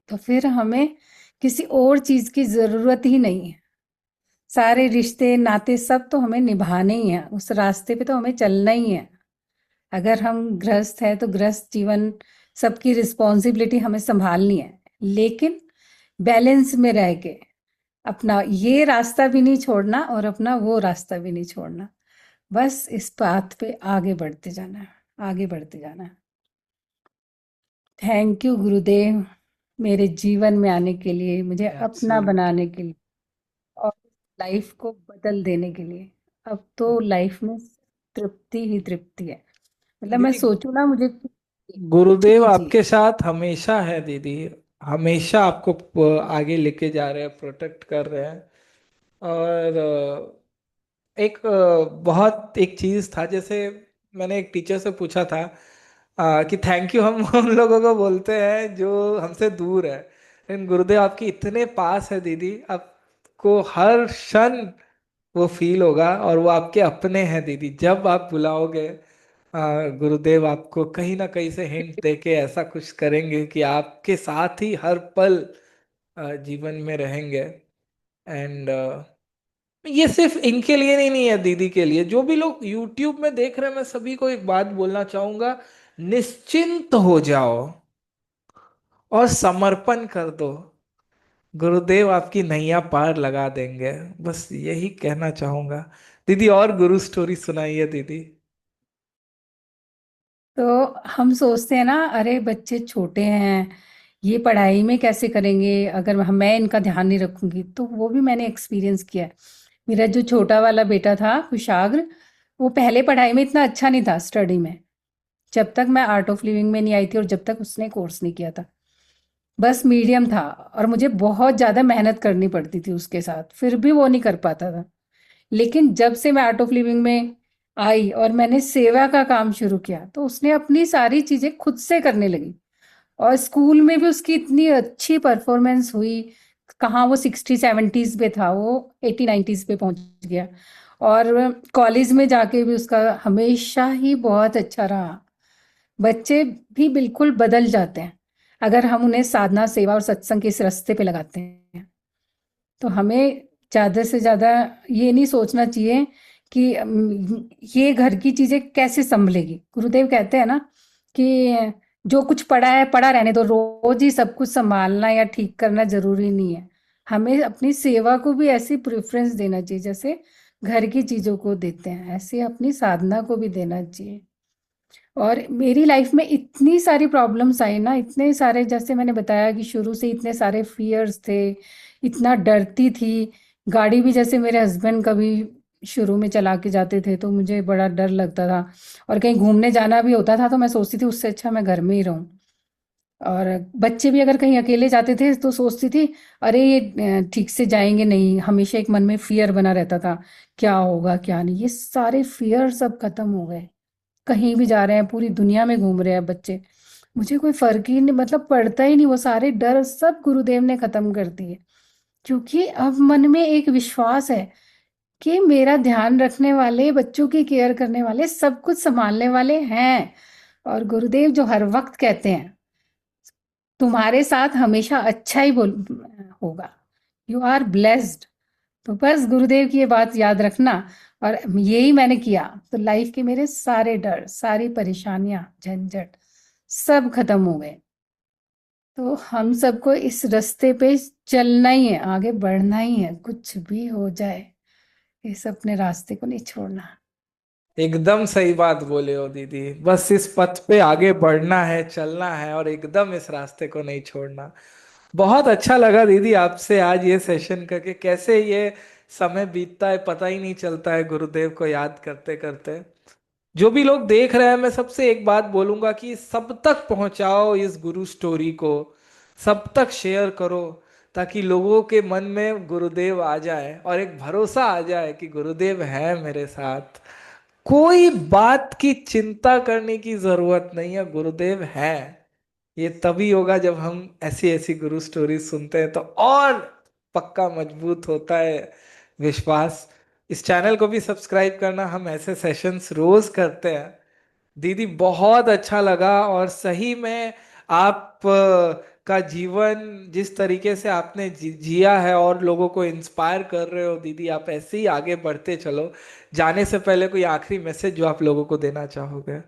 तो फिर हमें किसी और चीज की जरूरत ही नहीं है। सारे रिश्ते नाते सब तो हमें निभाने ही हैं, उस रास्ते पे तो हमें चलना ही है। अगर हम गृहस्थ है तो गृहस्थ जीवन, सबकी रिस्पॉन्सिबिलिटी हमें संभालनी है, लेकिन बैलेंस में रह के अपना ये रास्ता भी नहीं छोड़ना और अपना वो रास्ता भी नहीं छोड़ना। बस इस पाथ पे आगे बढ़ते जाना है, आगे बढ़ते जाना है। थैंक यू गुरुदेव, मेरे जीवन में आने के लिए, मुझे अपना एब्सोल्युटली। बनाने के लिए और लाइफ को बदल देने के लिए। अब तो लाइफ में तृप्ति ही तृप्ति है। मतलब मैं दीदी, सोचूं ना मुझे। गुरुदेव जी जी। आपके साथ हमेशा है दीदी। हमेशा आपको आगे लेके जा रहे हैं, प्रोटेक्ट कर रहे हैं। और एक बहुत एक चीज था, जैसे मैंने एक टीचर से पूछा था कि थैंक यू हम उन लोगों को बोलते हैं जो हमसे दूर है, लेकिन गुरुदेव आपकी इतने पास है दीदी, आपको हर क्षण वो फील होगा, और वो आपके अपने हैं दीदी। जब आप बुलाओगे गुरुदेव आपको कहीं ना कहीं से हिंट देके ऐसा कुछ करेंगे कि आपके साथ ही हर पल जीवन में रहेंगे। एंड ये सिर्फ इनके लिए नहीं है दीदी के लिए, जो भी लोग YouTube में देख रहे हैं, मैं सभी को एक बात बोलना चाहूंगा। निश्चिंत हो जाओ और समर्पण कर दो, गुरुदेव आपकी नैया पार लगा देंगे। बस यही कहना चाहूंगा दीदी। और गुरु स्टोरी सुनाइए दीदी। तो हम सोचते हैं ना, अरे बच्चे छोटे हैं, ये पढ़ाई में कैसे करेंगे अगर मैं इनका ध्यान नहीं रखूंगी। तो वो भी मैंने एक्सपीरियंस किया है। मेरा जो छोटा वाला बेटा था कुशाग्र, वो पहले पढ़ाई में इतना अच्छा नहीं था, स्टडी में, जब तक मैं आर्ट ऑफ लिविंग में नहीं आई थी और जब तक उसने कोर्स नहीं किया था। बस मीडियम था और मुझे बहुत ज़्यादा मेहनत करनी पड़ती थी उसके साथ, फिर भी वो नहीं कर पाता था। लेकिन जब से मैं आर्ट ऑफ लिविंग में आई और मैंने सेवा का काम शुरू किया, तो उसने अपनी सारी चीज़ें खुद से करने लगी। और स्कूल में भी उसकी इतनी अच्छी परफॉर्मेंस हुई। कहाँ वो 60-70s पे था, वो 80-90s पे पहुंच गया। और कॉलेज में जाके भी उसका हमेशा ही बहुत अच्छा रहा। बच्चे भी बिल्कुल बदल जाते हैं अगर हम उन्हें साधना, सेवा और सत्संग के इस रास्ते पे लगाते हैं। तो हमें ज़्यादा से ज़्यादा ये नहीं सोचना चाहिए कि ये घर की चीज़ें कैसे संभलेगी। गुरुदेव कहते हैं ना कि जो कुछ पड़ा है पड़ा रहने दो, रोज ही सब कुछ संभालना या ठीक करना जरूरी नहीं है। हमें अपनी सेवा को भी ऐसी प्रेफरेंस देना चाहिए जैसे घर की चीज़ों को देते हैं, ऐसे अपनी साधना को भी देना चाहिए। और मेरी लाइफ में इतनी सारी प्रॉब्लम्स आई ना, इतने सारे, जैसे मैंने बताया कि शुरू से इतने सारे फियर्स थे, इतना डरती थी। गाड़ी भी जैसे मेरे हस्बैंड कभी शुरू में चला के जाते थे तो मुझे बड़ा डर लगता था। और कहीं घूमने जाना भी होता था तो मैं सोचती थी उससे अच्छा मैं घर में ही रहूं। और बच्चे भी अगर कहीं अकेले जाते थे तो सोचती थी, अरे ये ठीक से जाएंगे नहीं, हमेशा एक मन में फियर बना रहता था, क्या होगा क्या नहीं। ये सारे फियर सब खत्म हो गए। कहीं भी जा रहे हैं, पूरी दुनिया में घूम रहे हैं बच्चे, मुझे कोई फर्क ही नहीं, मतलब पड़ता ही नहीं। वो सारे डर सब गुरुदेव ने खत्म कर दिए, क्योंकि अब मन में एक विश्वास है कि मेरा ध्यान रखने वाले, बच्चों की केयर करने वाले, सब कुछ संभालने वाले हैं। और गुरुदेव जो हर वक्त कहते हैं, तुम्हारे साथ हमेशा अच्छा ही बोल होगा, यू आर ब्लेस्ड। तो बस गुरुदेव की ये बात याद रखना। और यही मैंने किया तो लाइफ के मेरे सारे डर, सारी परेशानियां, झंझट सब खत्म हो गए। तो हम सबको इस रास्ते पे चलना ही है, आगे बढ़ना ही है, कुछ भी हो जाए इस अपने रास्ते को नहीं छोड़ना। एकदम सही बात बोले हो दीदी। बस इस पथ पे आगे बढ़ना है, चलना है, और एकदम इस रास्ते को नहीं छोड़ना। बहुत अच्छा लगा दीदी आपसे आज ये सेशन करके। कैसे ये समय बीतता है पता ही नहीं चलता है गुरुदेव को याद करते करते। जो भी लोग देख रहे हैं, मैं सबसे एक बात बोलूंगा कि सब तक पहुंचाओ इस गुरु स्टोरी को, सब तक शेयर करो, ताकि लोगों के मन में गुरुदेव आ जाए और एक भरोसा आ जाए कि गुरुदेव है मेरे साथ। कोई बात की चिंता करने की जरूरत नहीं है, गुरुदेव है। ये तभी होगा जब हम ऐसी ऐसी गुरु स्टोरी सुनते हैं, तो और पक्का मजबूत होता है विश्वास। इस चैनल को भी सब्सक्राइब करना, हम ऐसे सेशंस रोज करते हैं। दीदी बहुत अच्छा लगा, और सही में आप का जीवन जिस तरीके से आपने जिया है और लोगों को इंस्पायर कर रहे हो दीदी, आप ऐसे ही आगे बढ़ते चलो। जाने से पहले कोई आखिरी मैसेज जो आप लोगों को देना चाहोगे?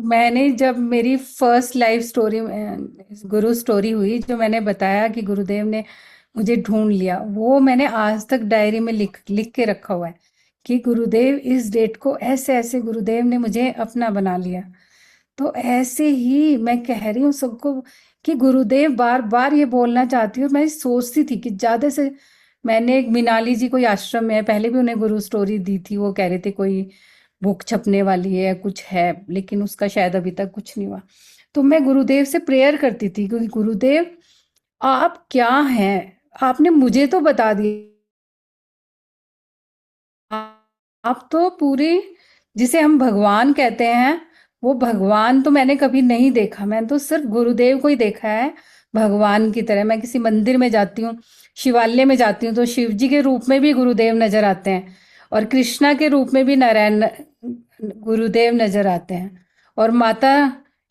मैंने जब मेरी फर्स्ट लाइफ स्टोरी गुरु स्टोरी हुई, जो मैंने बताया कि गुरुदेव ने मुझे ढूंढ लिया, वो मैंने आज तक डायरी में लिख लिख के रखा हुआ है कि गुरुदेव इस डेट को ऐसे ऐसे गुरुदेव ने मुझे अपना बना लिया। तो ऐसे ही मैं कह रही हूँ सबको कि गुरुदेव, बार बार ये बोलना चाहती हूँ। मैं सोचती थी कि ज़्यादा से, मैंने एक मिनाली जी कोई आश्रम में है, पहले भी उन्हें गुरु स्टोरी दी थी, वो कह रहे थे कोई बुक छपने वाली है, कुछ है, लेकिन उसका शायद अभी तक कुछ नहीं हुआ। तो मैं गुरुदेव से प्रेयर करती थी, क्योंकि गुरुदेव आप क्या हैं, आपने मुझे तो बता दिया, आप तो पूरी, जिसे हम भगवान कहते हैं, वो भगवान तो मैंने कभी नहीं देखा, मैंने तो सिर्फ गुरुदेव को ही देखा है भगवान की तरह। मैं किसी मंदिर में जाती हूँ, शिवालय में जाती हूँ, तो शिव जी के रूप में भी गुरुदेव नजर आते हैं, और कृष्णा के रूप में भी नारायण गुरुदेव नजर आते हैं, और माता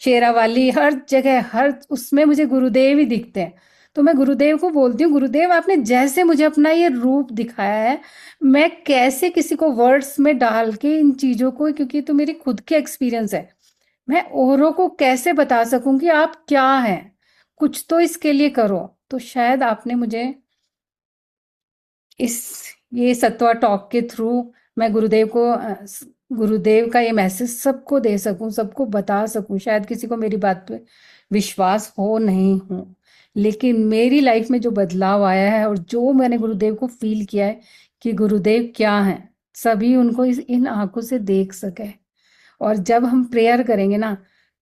शेरावाली, हर जगह हर उसमें मुझे गुरुदेव ही दिखते हैं। तो मैं गुरुदेव को बोलती हूँ, गुरुदेव आपने जैसे मुझे अपना ये रूप दिखाया है, मैं कैसे किसी को वर्ड्स में डाल के इन चीज़ों को, क्योंकि तो मेरी खुद की एक्सपीरियंस है, मैं औरों को कैसे बता सकूं कि आप क्या हैं, कुछ तो इसके लिए करो। तो शायद आपने मुझे इस, ये सत्वा टॉक के थ्रू मैं गुरुदेव को गुरुदेव का ये मैसेज सबको दे सकूं, सबको बता सकूं। शायद किसी को मेरी बात पे विश्वास हो नहीं हो, लेकिन मेरी लाइफ में जो बदलाव आया है और जो मैंने गुरुदेव को फील किया है कि गुरुदेव क्या हैं, सभी उनको इन आंखों से देख सके। और जब हम प्रेयर करेंगे ना,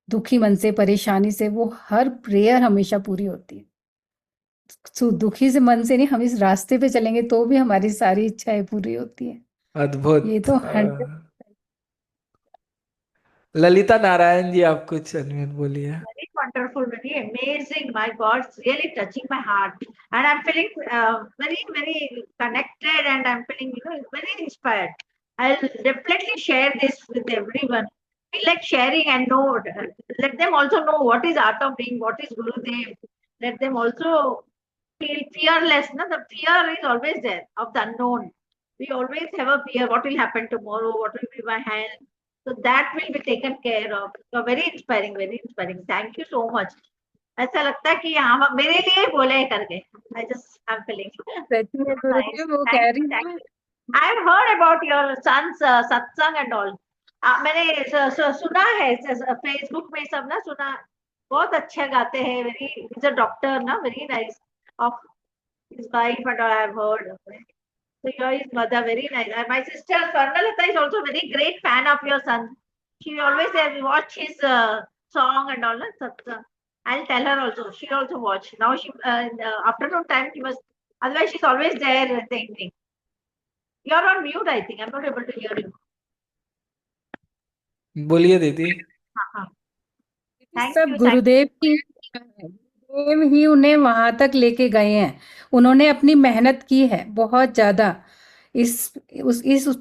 दुखी मन से, परेशानी से, वो हर प्रेयर हमेशा पूरी होती है। दुखी से मन से नहीं, हम इस रास्ते पे चलेंगे तो भी हमारी सारी इच्छाएं पूरी होती है। ये अद्भुत। तो 100। ललिता नारायण जी, आप कुछ अनम्यूट बोलिए। Very wonderful, very amazing. My God, it's really touching my heart, and I'm feeling very, very connected, and I'm feeling, very inspired. I'll definitely share this with everyone. Feel like sharing and know. Let them also know what is art of being, what is Gurudev. Let them also feel fearless. No, the fear is always there of the unknown. We always have a fear. What will happen tomorrow? What will be my health? So that will be taken care of. So very inspiring, very inspiring. Thank you so much. ऐसा लगता है कि हाँ मेरे लिए बोले ही कर गए. I just I'm feeling सच में nice. गुरुदेव, वो Thank कह you, रही thank हूँ। you. I've heard about your son's satsang and all. मैंने सुना है फेसबुक में सब ना सुना. बहुत अच्छा गाते हैं. Very, he's a doctor ना. Very nice. Of his wife and all I have heard. So your his mother, very nice. And my sister Swarnalata is also very great fan of your son. She always watch his song and all that. I'll tell her also. She also watch. Now she in the afternoon time she must. Otherwise she's always there in the evening. You're on mute, I think. I'm not able to hear you. बोलिए दीदी। हाँ हाँ. Thank सब you, thank गुरुदेव की इच्छा है, गुरुदेव ही उन्हें वहां तक लेके गए हैं। उन्होंने अपनी मेहनत की है बहुत ज्यादा, इस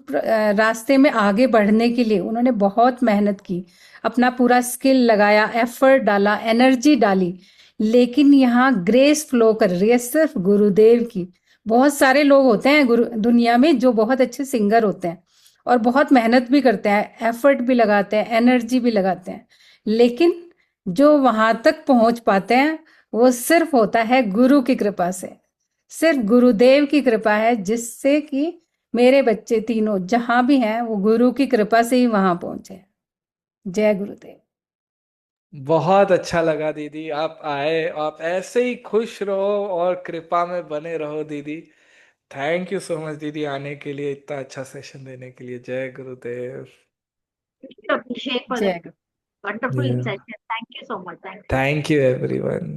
रास्ते में आगे बढ़ने के लिए उन्होंने बहुत मेहनत की, अपना पूरा स्किल लगाया, एफर्ट डाला, एनर्जी डाली। लेकिन यहाँ ग्रेस फ्लो कर रही है सिर्फ गुरुदेव की। बहुत सारे लोग होते हैं गुरु दुनिया में जो बहुत अच्छे सिंगर होते हैं और बहुत मेहनत भी करते हैं, एफर्ट भी लगाते हैं, एनर्जी भी लगाते हैं, लेकिन जो वहां तक पहुंच पाते हैं वो सिर्फ होता है गुरु की कृपा से। सिर्फ गुरुदेव की कृपा है, जिससे कि मेरे बच्चे तीनों जहां भी हैं वो गुरु की कृपा से ही वहां पहुंचे। जय गुरुदेव। बहुत अच्छा लगा दीदी, आप आए। आप ऐसे ही खुश रहो और कृपा में बने रहो दीदी। थैंक यू सो मच दीदी, आने के लिए, इतना अच्छा सेशन देने के लिए। जय गुरुदेव। you, Abhishek, for जय that Guru. wonderful session. Thank you so much. Thank you. Thank you everyone.